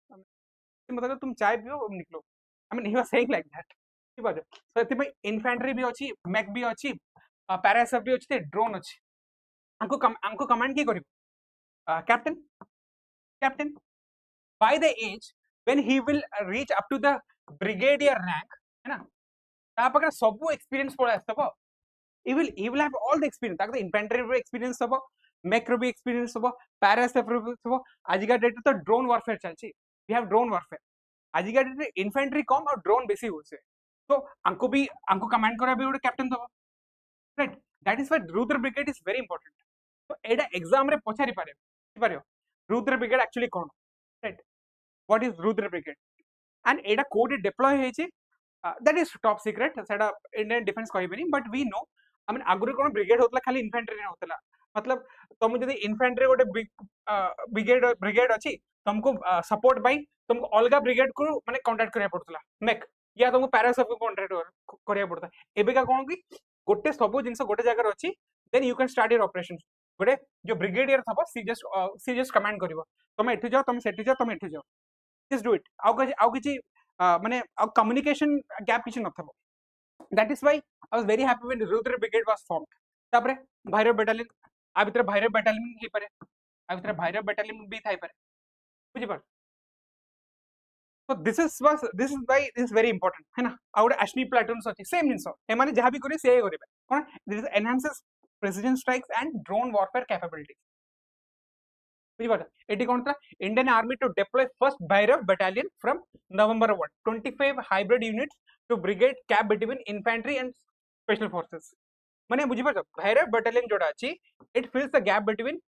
मतलब तुम चाय पियो निकलो आई mean he was saying like that ठीक बात सो एति में इन्फेंट्री भी अछि मैक भी अछि पैरा एसएफ भी अछि ड्रोन अछि हमको कमांड की करियो captain by the age when he will reach up to the brigadier rank है ना ता पकड़ सब एक्सपीरियंस पळे आस्तबो he will have all the experience ताक इन्फेंट्री रो एक्सपीरियंस सब मैक रो भी एक्सपीरियंस सब पैरा एसएफ रो सब आजिका डेट तो ड्रोन वारफेयर चलछि वी हैव ड्रोन वारफेयर आजिका डेट इन्फेंट्री कम और ड्रोन बेसी होसे तो अंको कमांड करा भी गोटे कैप्टन दबो right that is why Rudra brigade is very important तो एडा एग्जाम रे पछारी पारे रुद्र ब्रिगेड एक्चुअली कोन right what is Rudra brigade and एडा कोड डिप्लॉय हेछि दैट इज टॉप सीक्रेट सेटा इंडियन डिफेंस कहबेनी but we know I mean आगुरी कोन ब्रिगेड होतला खाली इन्फेंट्री नै होतला मतलब तुम जदि इन्फेंट्री गोटे ब्रिगेड अछि तुमको सपोर्ट बाय तुमको अलगा ब्रिगेड को माने कांटेक्ट करिया पड़तला मेक या तुमको पैरा सब को कांटेक्ट करिया पड़ता एबे का कोन कि गोटे सब जिंस गोटे जगह अछि then you can start your operations गोटे जो ब्रिगेडियर थबो सी जस्ट कमांड करिवो तुम एठी जाओ तुम सेठी जाओ तुम एठी जाओ जस्ट डू इट आउ किछि माने आउ कम्युनिकेशन गैप किछि नथबो that is why I was very happy when Rudra Brigade was formed तापरे भैरव battalion आ भितर भैरव battalion हे पारे आ भितर भैरव battalion भी थाई पारे बुझि पार so this is why this is very important है ना आउट ashni platoons अछि सेम जिंस ए माने जहां भी करे से करिबे कोन this enhances precision strikes and drone warfare capabilities बुझिपार कौन था Indian army to deploy first Bhairav battalion from November 1 25 hybrid units to brigade cap between infantry and special forces माने बुझिपार भैरव बटालियन जोड़ा अछि it fills the gap between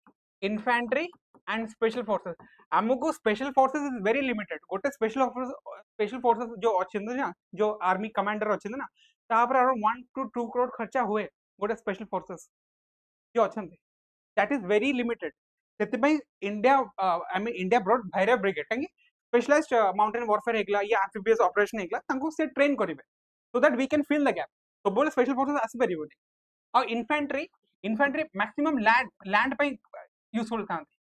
infantry and special forces हमको special forces is very limited गोटे special forces जो अछि ना जो आर्मी कमांडर अछि ना तापर अराउंड 1 to 2 करोड़ खर्चा हुए गोटे स्पेशल फोर्सेस जो अछंती that is very limited India I mean India broad Bhairav brigade कहीं स्पेशलाइज्ड माउंटेन वॉरफेयर हेगला या एम्फिबियस ऑपरेशन हेगला तांको से ट्रेन करिवे so that we can fill the gap तो बोले स्पेशल फोर्सेस आसी परिबोनी और इन्फेंट्री मैक्सिमम लैंड पे यूजफुल थांती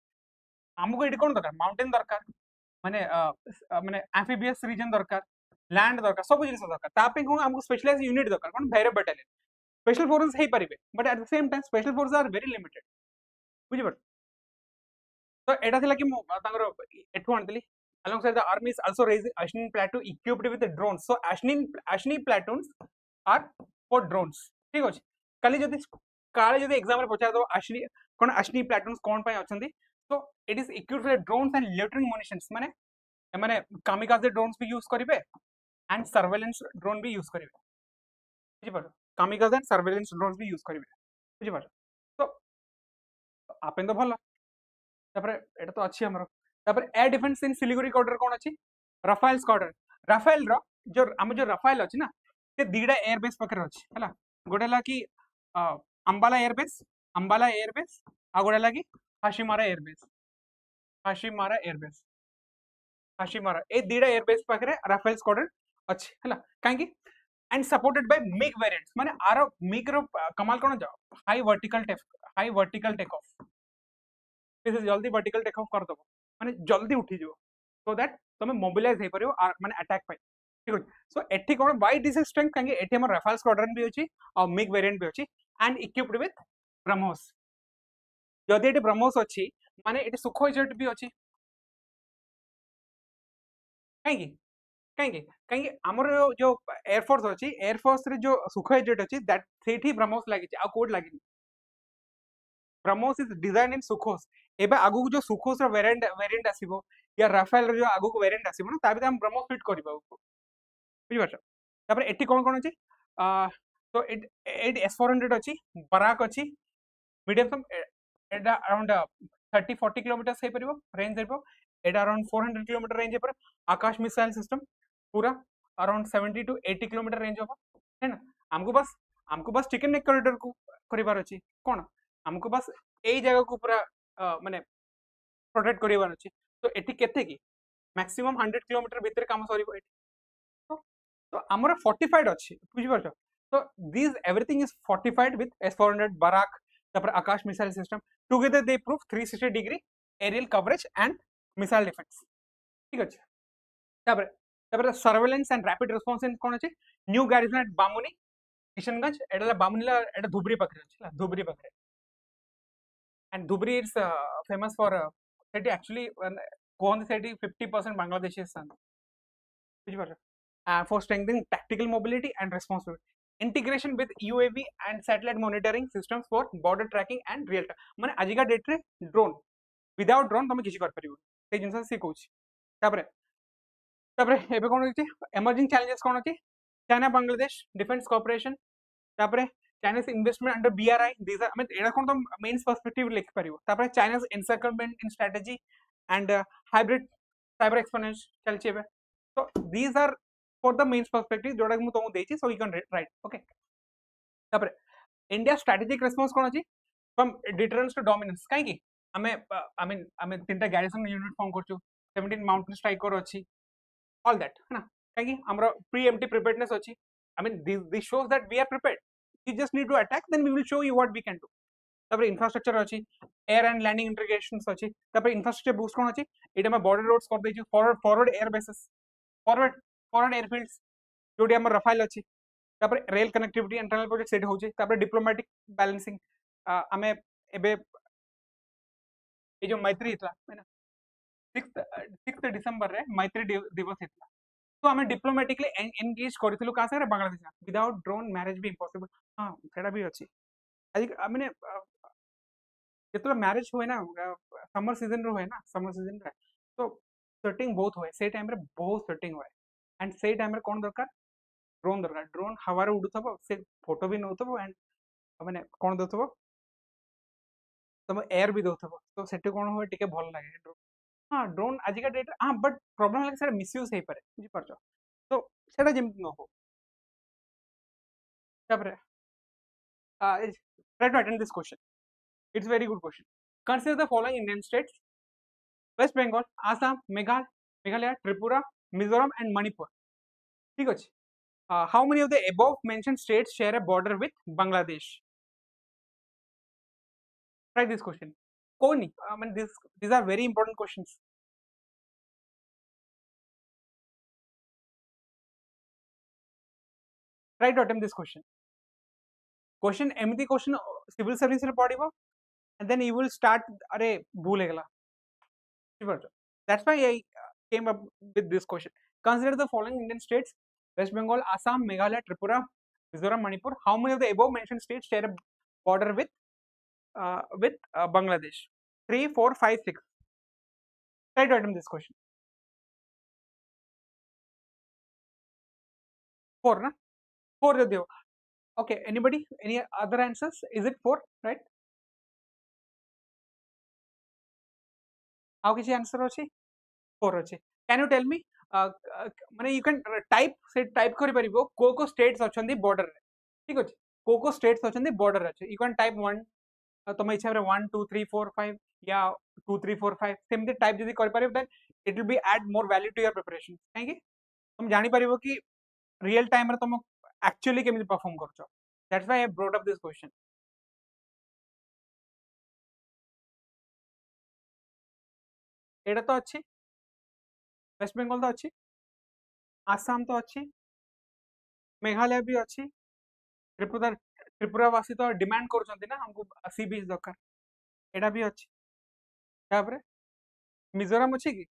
हमको एडी कोन दरकार माउंटेन दरकार माने माने एम्फिबियस रीजन दरकार लैंड दरकार सब जिंस दरकार तापे कोन हमको स्पेशलाइज्ड यूनिट दरकार कोन भैरव बटालियन स्पेशल फोर्सेस हे परिबे but at the same time special forces are very limited बुझि पड़ तो एटा थिला कि तांगर एठु आनतली alongside the army is also raising ashnin platoon equipped with the drones so ashni platoons are for drones ठीक अछि काली जदी एग्जाम रे पछा दो ashni platoons कोन पय अछंती so it is equipped with drones and loitering munitions माने kamikaze drones भी use करिवे and surveillance drone भी यूज करिवे बुझि पारो kamikaze and surveillance drones भी यूज करिवे बुझि पारो तो आपन तो भलो तापरे एटा तो अछि हमरो तापरे एयर डिफेंस इन सिलीगुड़ी कॉर्डर कोन अछि राफेल स्क्वाड्रन राफेल रो जो हम जो राफेल अछि ना से दीडा एयर बेस पकर अछि हला गोडेला की अंबाला एयर बेस आ गोडेला की हाशिमारा ए दीडा एयर बेस पकरे राफेल स्क्वाड्रन अछि हला काहे की and supported by MiG variants माने आरो मिग रो कमाल कोन जाओ high vertical take off this is जल्दी वर्टिकल टेक ऑफ कर दबो माने जल्दी उठी जो सो दैट तुम मोबिलाइज हे परियो माने अटैक पाई ठीक अछि सो एठी कोन वाई दिस स्ट्रेंथ कांगे एठी हमर राफेल स्क्वाड्रन भी अछि और मिग वेरिएंट भी अछि एंड इक्विप्ड विथ ब्रह्मोस जदि एठी ब्रह्मोस अछि माने एठी सुखोई जेट भी अछि कांगे हमर जो एयरफोर्स अछि एयरफोर्स रे जो सुखोई जेट अछि दैट सेठी ब्रह्मोस लागि आ कोड लागि ब्रह्मोस इज डिजाइन इन सुखोस एबे आगु जो सुखोस रो वेरिएंट आसीबो या राफेल रो जो आगु को वेरिएंट आसीबो ना ताबे हम ब्रह्मोस फिट करबा बुझि पाछ तापर एठी कोन अछि तो एट S400 अछि बराक अछि मीडियम सम एडा अराउंड 30-40 किलोमीटर हे परिबो रेंज हेबो एडा अराउंड 400 किलोमीटर रेंज पर आकाश मिसाइल सिस्टम पूरा अराउंड 70 to 80 किलोमीटर रेंज होबो है ना हमको बस चिकन नेक कॉरिडोर को करिवार अछि कोन हमको बस एई जगह को पूरा माने प्रोटेक्ट करिवार अछि तो एठी केते की मैक्सिमम 100 किलोमीटर भीतर काम सरीबो एठी तो हमर फोर्टिफाइड अछि बुझि परछ तो this everything is fortified with S400 Barak तापर Akash missile system together they prove 360 degree aerial coverage and missile defence ठीक अछि तापर surveillance and rapid response in कोन अछि new garrison at Bamuni Kishanganj एडला बामुनीला एडा धुबरी पकरे अछि धुबरी पकरे and Dhubri is famous for actually cone 50% Bangladeshis for strengthening tactical mobility and responsibility integration with UAV and satellite monitoring systems for border tracking and real time माने आजिका date रे drone without drone तमे किछि कर परिबो से जिंस से कहूची तापरे एबे कोन होची एमर्जिंग चैलेंजेस कोन होची चाइना बांग्लादेश डिफेंस कोऑपरेशन तापरे China's investment under BRI these are I mean एडा कोन तो मेन पर्सपेक्टिव लिख परिबो तापर China's encirclement in strategy and hybrid cyber expansion चलछि एबे so these are for the mains perspective जोटा कि तुमको देछि so you can write okay तापर इंडिया स्ट्रेटेजिक रेस्पॉन्स कोन अछि फ्रॉम डिटरेंस टू डोमिनेंस काहे कि हमें आई मीन तीनटा गार्रिसन यूनिट फॉर्म करछु 17 माउंटेन स्ट्राइकर अछि all that है ना कहीं हमारा preemptive preparedness अच्छी I mean this shows that we are prepared we just need to attack then we will show you what we can do तापर infrastructure अच्छी air and landing integrations अच्छी तापर infrastructure boost कौन अच्छी इटा में border roads कर देची forward air bases forward airfields जोड़ी हमारा रफाइल अच्छी तापर rail connectivity internal project set होची तापर diplomatic balancing हमें एबे ये जो मैत्री इतला है ना 6th डिसेंबर रे मैत्री दिवस इतला तो आम डिप्लोमेटिकली एंगेज करूँ क्या सारे बांग्लादेश विदाउट ड्रोन मैरिज भी इम्पॉसिबल हाँ सेटा भी अच्छी आज मैंने जो मैरिज हुए ना समर सीजन हुए ना समर सीजन रे तो सेटिंग बहुत हुए से टाइम रे बहुत सेटिंग हुए एंड से टाइम रे कौन दरकार ड्रोन हवा उड़ुथबो से फोटो भी नौथबो एंड मैंने कौन दउथबो तुम एयर भी दउथबो तो सेटे कौन हुए टिके भल लागे ड्रोन हाँ ड्रोन आजिका डेट हाँ बट प्रॉब्लम है सर मिसयूज हो पारे बुझी पारछ तो सेटा जेमति न हो तापर try to attend this question it's very good question consider the following Indian states West Bengal Assam Meghalaya Tripura Mizoram and Manipur ठीक अछि how many of the above mentioned states share a border with Bangladesh try this question koni I mean these are very important questions try to attempt this question एमती question civil service रे पड़िबो and then you will start अरे भूल गला that's why I came up with this question consider the following Indian states West Bengal Assam Meghalaya Tripura Mizoram Manipur how many of the above mentioned states share a border with Bangladesh 3 4 5 6 try to attempt this question 4 na 4 दे दियो okay anybody any other answers is it 4 right how किसी answer अछि 4 अछि can you tell me माने you can type से type करि परिबो को states अछंदी border रे ठीक अछि को states अछंदी border रे you can type 1 तुम इच्छा रे 1 2 3 4 5 या 2 3 4 5 सेमती टाइप जदी कर परिबो then it will be add more value to your preparation काहे कि तुम जानि परिबो कि रियल टाइम रे तुम एक्चुअली केमिति perform करछो that's why I brought up this question एटा तो अछि वेस्ट बंगाल तो अछि आसाम तो अछि मेघालय भी अछि त्रिपुरावासी तो डिमांड करूछंती ना हमको सी बीच दरकार एटा भी अछि तापर मिजोरम अछि कि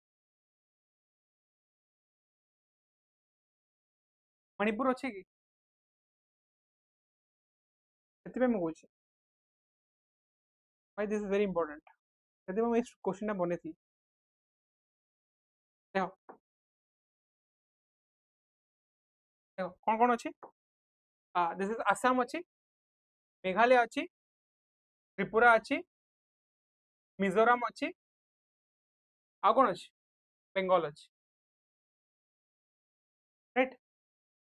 मणिपुर अछि कि एतिबे म कहूछि भाई दिस इज वेरी इंपोर्टेंट एतिबे म इस क्वेश्चन ना बने थी देखो देखो कौन कौन अछि दिस इज आसाम अछि मेघालय अछि त्रिपुरा अछि मिजोरम अछि आ कौन अछि बेंगल अछि राइट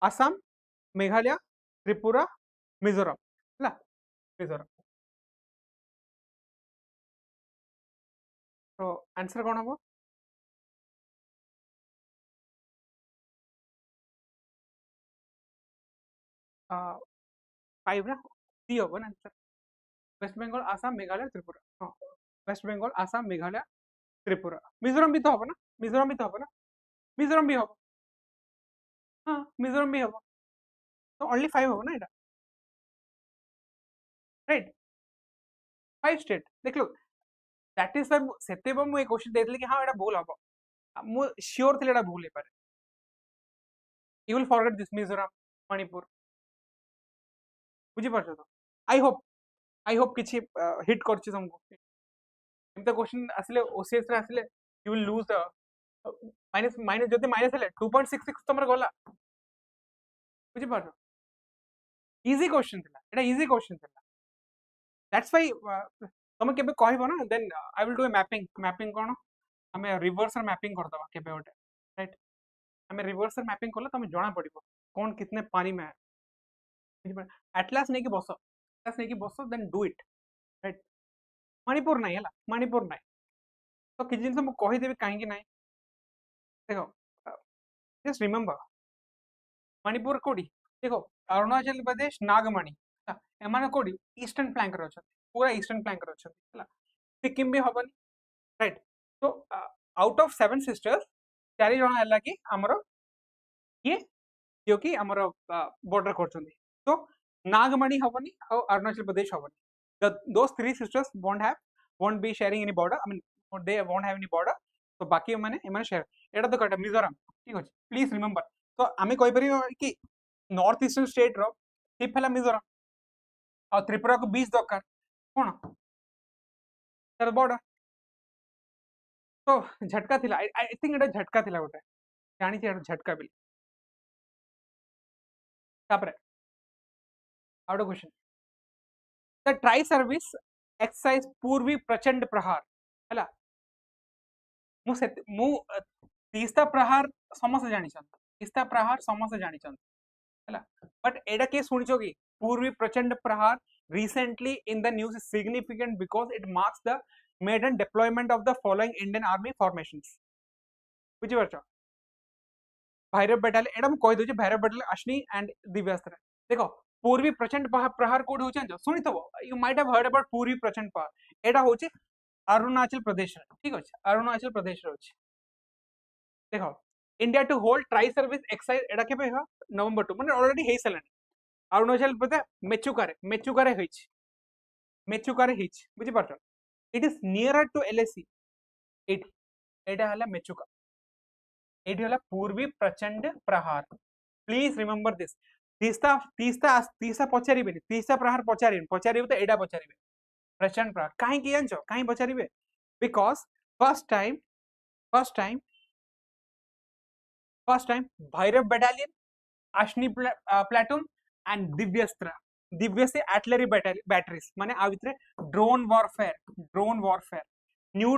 आसाम मेघालय त्रिपुरा मिजोरम ହେଲା मिजोरम तो आंसर कौन हम 5 ना सी हम ना आंसर वेस्ट बंगाल आसाम मेघालय त्रिपुरा हाँ वेस्ट बंगाल आसाम मेघालय त्रिपुरा मिजोरम भी तो हम ना मिजोरम भी तो हम ना मिजोरम भी हम हाँ मिजोरम भी हम तो ओनली 5 हम ना एटा राइट 5 स्टेट देख लो दैट इज सर सेते मु ए क्वेश्चन देथले कि हां एटा भूल हबो मु श्योर थिले एटा भूल हे पारे you will forget this Mizoram Manipur बुझी पारछ तो आई होप किछि हिट करछि तुमको एमता क्वेश्चन आसले ओसीएस रे आसले you will lose the minus जदि माइनस हेले 2.66 तमर गला बुझी पारछ इजी क्वेश्चन थिला एटा इजी क्वेश्चन थिला दैट्स व्हाई तुम केबे कहबो ना then I will do a mapping mapping कोन हमें रिवर्स मैपिंग कर दबा केबे ओटे राइट आम रिवर्स मैपिंग कले तुम जना पड़ो कौन कितने पानी में है एटलास नहीं कि बस एटलास नहीं कि बस then do it right Manipur नहीं है मणिपुर नहीं तो किसी जिन मुझे कहीदेवी कहीं ना देख जस्ट रिमेम्बर मणिपुर कौटी देख अरुणाचल प्रदेश नागमणि एम कौटी ईस्टर्न फ्लैंक अच्छा पूरा ईस्टर्न फ्लैंक अच्छा सिक्किम भी हेनी राइट तो आउट ऑफ 7 सिस्टर्स 4 जन है कि आमर ये जो कि आमर बॉर्डर कर तो नागमणि हेनी अरुणाचल प्रदेश हेनी दोस 3 sisters won't be sharing any border I mean they won't have any border तो बाकी मैंने शेयर एटा तो करेक्ट मिजोरम ठीक अच्छे प्लीज रिमेम्बर तो आम कहीपर कि नॉर्थ ईस्टर्न स्टेट रो चिफ है मिजोरम आ त्रिपुरा को बीच दरकार कौन तार बॉर्डर तो झटका थिला आई थिंक एटा झटका थिला गोटे जानी झटका बिल तापरे out question the try service exercise पूर्वी प्रचंड प्रहार है तीस्ता प्रहार समस्त जानी तीस्ता प्रहार समस्त जानी है बट एटा किए शुणिछ कि पूर्वी प्रचंड प्रहार recently in the news is significant because it marks the maiden deployment of the following Indian Army formations बुझी पारछ भैरव बटालियन एटा कहि दउछि भैरव बटालियन अश्नि एंड दिव्यास्त्र देखो पूर्वी प्रचंड प्रहार कोड होछ जान सुनिथबो you might have heard about Purvi Prachand प्रहार एटा होछि अरुणाचल प्रदेश ठीक अछि अरुणाचल प्रदेश रो अछि देखो India to hold tri service exercise एटा केबे हो नवंबर 2 माने ऑलरेडी हे सलानी अरुणाचल प्रदेश मेचुकारे होइछि मेचुकारे हिच बुझी पारछ it is nearer to LAC एट एटा हला मेचुका एटी हला Purvi Prachand Prahar please remember this Teesta Teesta Teesta पचारिबेनी तीस्ता प्रहार पचारिबे तो एटा पचारिबे प्रचंड प्रहार काहे कि जानछो काहे पचारिबे because first time Bhairav battalion Ashni platoon and Divyastra artillery batteries माने आ भितरे drone warfare new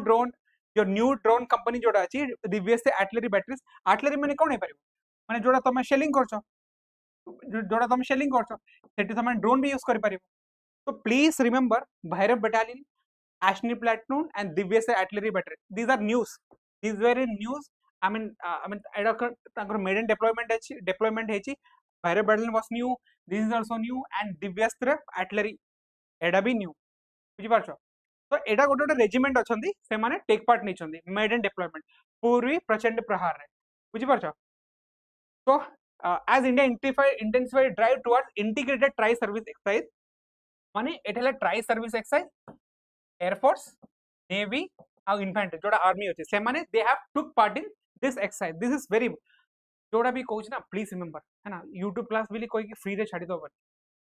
drone company जोड़ा अछि दिव्यस्त्र आर्टिलरी माने कोन हे परिबो माने जोड़ा तुम शेलिंग करछो सेठी तुम ड्रोन भी यूज कर परिबो तो please remember Bhairav battalion Ashni platoon and Divyastra artillery battery these are news very news I mean एडा मेडन डिप्लॉयमेंट हेची Bhairav battalion was new this is also new and Divyastra artillery एडा भी न्यू बुझी पारछो तो एडा गोटे रेजिमेंट अछंती से माने टेक पार्ट नै छंती मेडन डिप्लॉयमेंट पूर्वी प्रचंड प्रहार रे बुझी पारछो तो as India intensified drive towards integrated tri service exercise माने एठला tri service exercise air force navy और इन्फेंट्री जोड़ा आर्मी होचे से माने they have took part in this exercise this is very जोड़ा भी कहूँ ना प्लीज रिमेम्बर है ना यूट्यूब क्लास भी कोई फ्री रे छाड़ी दो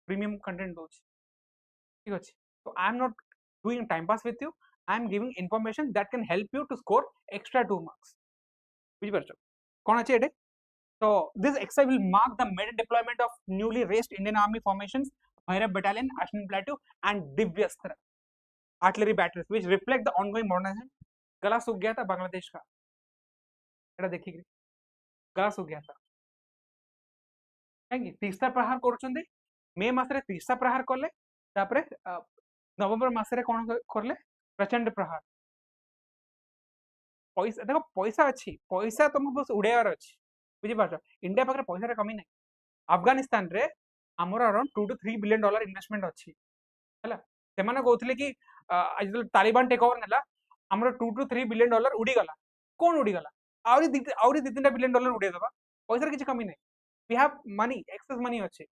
प्रीमियम कंटेंट दो ठीक अच्छे तो I am not doing time pass with you I am giving information that can help you to score extra 2 marks बुझी पारछो कोन अछि एटे so this exercise will mark the maiden deployment of newly raised Indian Army formations Bhairav Battalion Ashwin Plateau and Divyastra artillery batteries which reflect the ongoing modernization गला सूख गया था बांग्लादेश का एटा देखि गला सूख गया था काहे तीसरा प्रहार करूछंदे मे मासरे तीसरा प्रहार करले तापरे नवंबर मासरे कोन करले प्रचंड प्रहार पैसा देखो पैसा अच्छी पैसा तुम बस उड़ेयार अच्छी बुझी पारछ इंडिया पाखरे पैसा कमी नहीं अफगानिस्तान रे हमर around 2 to 3 billion dollar investment अच्छी हैला से माने कहथले कि आज तालिबान टेक ओवर नेला हमर 2 to 3 बिलियन डॉलर उड़ी गला कोन उड़ी गला आउरी 2-3 बिलियन डॉलर उड़े दबा पैसा किछ कमी नहीं we have money excess money अच्छे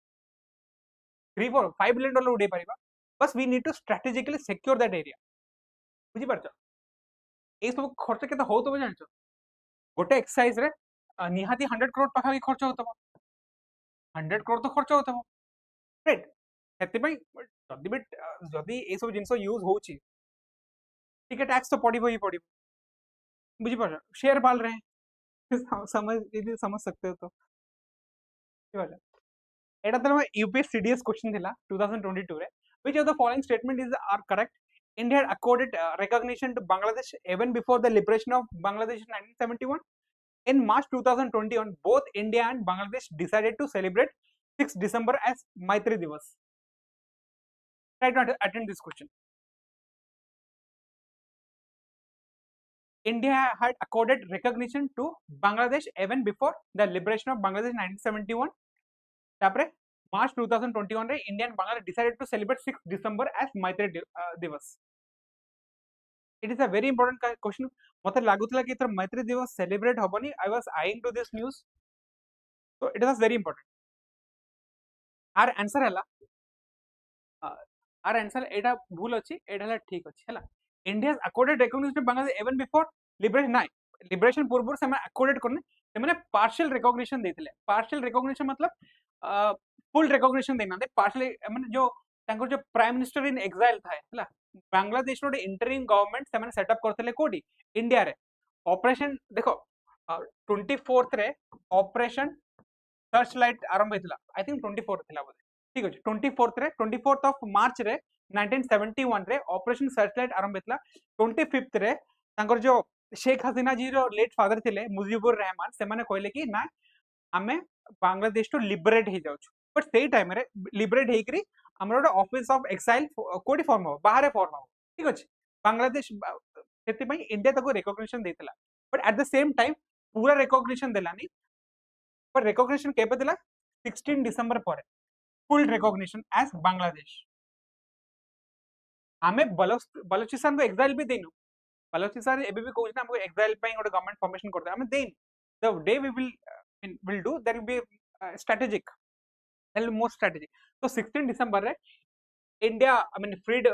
3-4-5 बिलियन डॉलर उड़े परिबा बस we need to strategically secure that area बुझी पारछ ए सब खर्च केते हो तो जानछ गोटे एक्सरसाइज रे निहाती 100 करोड़ पाखा खर्च होता 100 करोड़ तो खर्च होता राइट से जदि ये सब जिन यूज हो टैक्स तो पड़ो ही पड़ो बुझी पार शेयर पाल रहे हैं समझ सकते हो तो एटा तो यूपीएस सीडीएस क्वेश्चन थिला 2022 रे which of the following statement is are correct India had accorded recognition to Bangladesh even before the liberation of Bangladesh in 1971 In March 2021, both India and Bangladesh decided to celebrate 6th December as Maitri Divas. Try to attend this question. India had accorded recognition to Bangladesh even before the liberation of Bangladesh in 1971. Tapre March 2021 re India and Bangladesh decided to celebrate 6th December as Maitri Divas. It is a very important question. मते लागुतला कि इतर मैत्री दिवस celebrate होबनी. I was eyeing to this news, so it was very important. Our answer हला our answer एटा भूल अछि, एटा हला ठीक अछि हला. India has accorded recognition to Bangladesh even before liberation. नाइ liberation पूर्व से मैं accorded करने से मैंने partial recognition देथिले. Partial recognition मतलब full recognition देना दे. Partial मैंने जो तांको जो प्राइम मिनिस्टर इन एक्साइल था हला बांग्लादेश रो इंटरिम गवर्नमेंट से मैंने सेटअप करथिले कोडी इंडिया रे ऑपरेशन देखो 24th रे ऑपरेशन सर्च लाइट आरंभ हेतला. आई थिंक 24th थिला बोले. ठीक अछि 24th रे 24th ऑफ मार्च रे 1971 रे ऑपरेशन सर्च लाइट आरंभ हेतला. 25th रे तांकर जो शेख हसीना जी रो लेट फादर थिले मुजीबुर रहमान से माने कहले कि ना आमे बांग्लादेश तो लिबरेट हे जाउछ. बट सेही टाइम रे लिबरेट हेकरी हमर ऑफिस ऑफ एक्साइल कोडी फॉर्म हो बाहर फॉर्म हो. ठीक अछि बांग्लादेश सेति पई इंडिया तको रिकॉग्निशन देतला. But at the same time पूरा रिकॉग्निशन देलानी. पर रिकॉग्निशन केबे देला 16 डिसेंबर पर फुल रिकॉग्निशन एज बांग्लादेश. आमे बलोचिस्तान को एक्साइल भी देनु. बलोचिस्तान एबे भी कहू ना हमको एक्साइल पई गोटे गवर्नमेंट फॉर्मेशन करते आमे then. The day we will do that will be strategic. That will be more strategic. So 16 December रे India, I mean, freed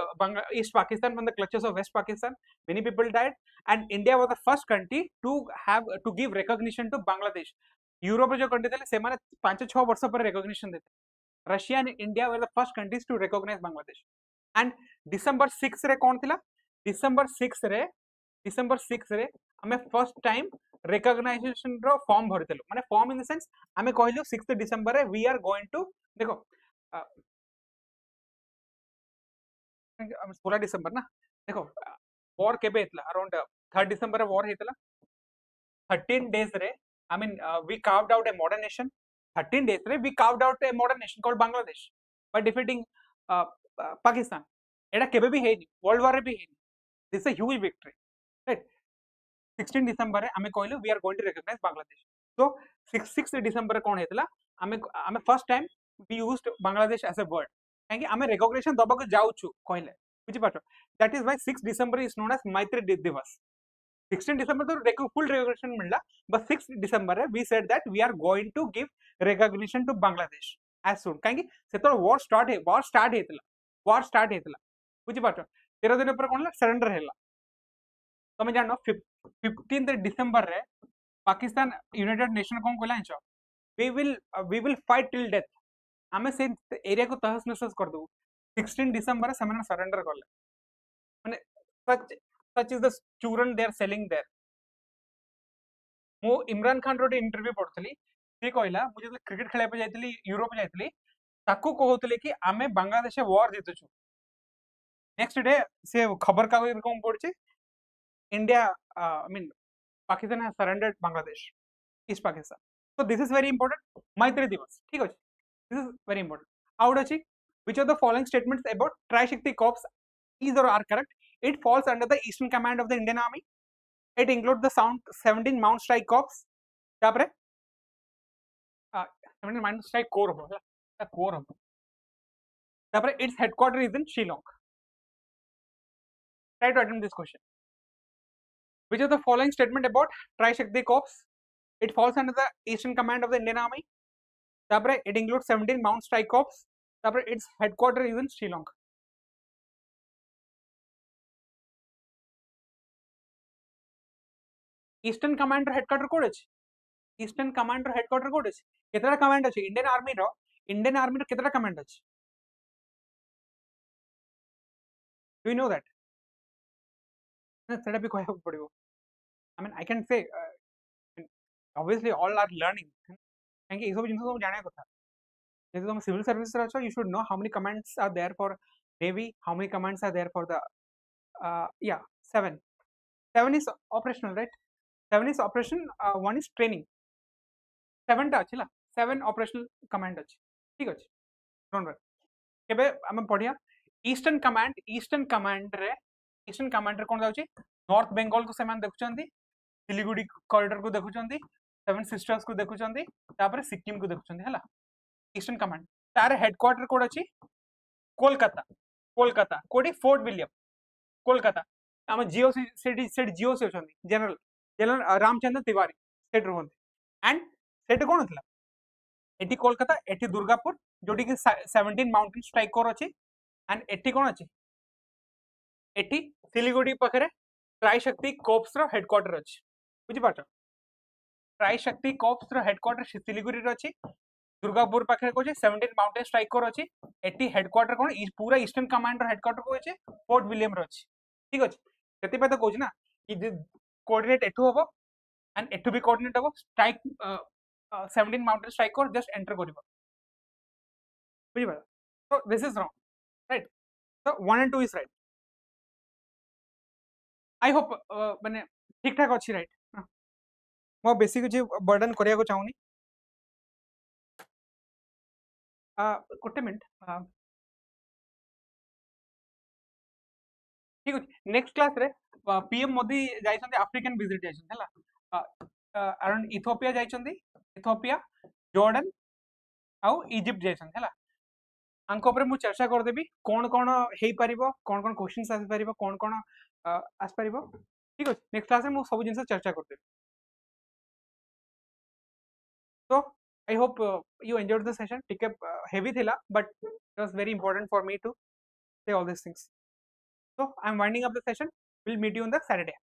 East Pakistan from the clutches of West Pakistan. Many people died, and India was the first country to give recognition to Bangladesh. Europe जो country थे से माने 5-6 वर्षों पर recognition देते. Russia and India were the first countries to recognize Bangladesh. And December 6 रे कौन थिला? December 6 रे हमें first time recognition रो form भरतेलु. माने form in the sense हमें कहलु 6th December रे we are going to देखो 16 डिसेंबर ना देखो वॉर केबे हेतला अराउंड 3rd डिसेंबर रे वॉर हेतला. 13 days रे I mean we carved out a modern nation. 13 days रे we carved out a modern nation called Bangladesh by defeating Pakistan. एटा केबे भी हेनी वर्ल्ड वॉर रे भी हेनी. This is a huge victory right. 16 December रे हमें कहलु we are going to recognize Bangladesh. So 6 December कोन हेतला हमें first time we used Bangladesh as a word. काहे आमे रिकॉग्निशन दबा को जाउछु कहले बुझि पाछो. That is why 6 December is known as Maitri Diwas. 16 December तो फुल रिकॉग्निशन मिलला. बट 6 डिसेंबर रे we said that we are going to give recognition to Bangladesh as soon. काहे सेतो वॉर स्टार्ट हेतला बुझि पाछो. 13 दिन पर कोन सरेंडर हेला. तमे जानो 15 डिसेंबर रे पाकिस्तान यूनाइटेड नेशन कोन कहला छ we will fight till death. आमे से एरिया को तहस नहस कर दो. 16 डिसेंबर से मैंने सरेंडर कर ले. माने such is the children they are selling there. मो इमरान खान रो इंटरव्यू पढथली. से कहला मुझे क्रिकेट खेला पे जाइतली यूरोप जाइतली ताको कहतले कि आमे बांग्लादेश वॉर जीतुछु. नेक्स्ट डे से खबर कागज कोन पढछि India I mean Pakistan has surrendered Bangladesh east Pakistan. So this is very important. Maitri Divas. ठीक अछि. This is very important. Out अछि. Which of the following statements about Tri-Shakti Corps is or are correct? It falls under the Eastern Command of the Indian Army. It includes the 17 Mount Strike Corps. तापरे 17 Mount Strike Corps होगा. Corps होगा. तापरे its headquarters is in Shillong. Try to attempt this question. Which of the following statement about Tri-Shakti Corps? It falls under the Eastern Command of the Indian Army. तापरे it includes 17 Mount Strike Corps. तापरे its headquarters is in Shillong. Eastern Command headquarters code अछि. Eastern Command headquarters code अछि. केतरा command अछि Indian army रो केतरा command अछि. Do you know that? सेटा भी कहबो पड़िबो. I mean I can say obviously all are learning. काहे कि सब जिंस सब जाने कथा. जैसे तुम सिविल सर्विस रे अछो you should know how many commands are there for navy, how many commands are there for the 7 is operational, right? 7 is operation, 1 is training. 7 टा अछि ला 7 ऑपरेशनल कमांड अछि ठीक अछि डोंट वरी केबे हम पढिया ईस्टर्न कमांड रे कोन जाउची नॉर्थ बंगाल को सेमान देखुचंदी सिलीगुड़ी कॉरिडोर को देखुचंदी सेवन सिस्टर्स को देखुचंदी तापर सिक्किम को देखुचंदी हला ईस्टर्न कमांड तार हेडक्वार्टर कोड अछि कोलकाता कोडी फोर्ट विलियम कोलकाता हम जियो सिटी जियो से अछंदी जनरल रामचंद्र तिवारी सेट रहंती एंड सेट कोन थला एटी कोलकाता एटी दुर्गापुर जोटी कि 17 माउंटेन स्ट्राइक कोर अछि एंड एटी कोन अछि एटी सिलीगुड़ी पाखरे ट्राई शक्ति कोप्स रो हेडक्वार्टर अछि बुझि पाछ ट्राई शक्ति कोप्स रो हेडक्वार्टर सिलीगुड़ी रो अछि दुर्गापुर पाखरे को 17 माउंटेन स्ट्राइक कोर अछि एटी हेडक्वार्टर कोन पूरा ईस्टर्न कमांड रो हेडक्वार्टर को अछि फोर्ट विलियम रो अछि ठीक अछि सेति पे तो कहू ना कि कोऑर्डिनेट एठू हबो एंड एठू भी कोऑर्डिनेट हबो strike 17 mountain strike corps just enter करिवो बुझि पाछ so this is wrong right so 1 and 2 is right I hope माने ठीक ठाक अच्छी राइट मो बेसी कुछ बर्डन करिया को चाहूनी गोटे मिनट ठीक अछि नेक्स्ट क्लास रे पीएम मोदी जाइछन्ते अफ्रीकन विजिट जाइछन्ते हला अराउंड इथियोपिया जाइछन्ते इथियोपिया जॉर्डन आउ इजिप्ट जाइछन्ते हला आंको ऊपर मु चर्चा कर देबी कोन कोन हेई परिबो कोन क्वेश्चंस आसी परिबो कोन आस परिबो ठीक अछि नेक्स्ट क्लास में मु सब जिंस चर्चा कर देबी so I hope you enjoyed the session ठीक है heavy थिला but it was very important for me to say all these things so I'm winding up the session we'll meet you on the Saturday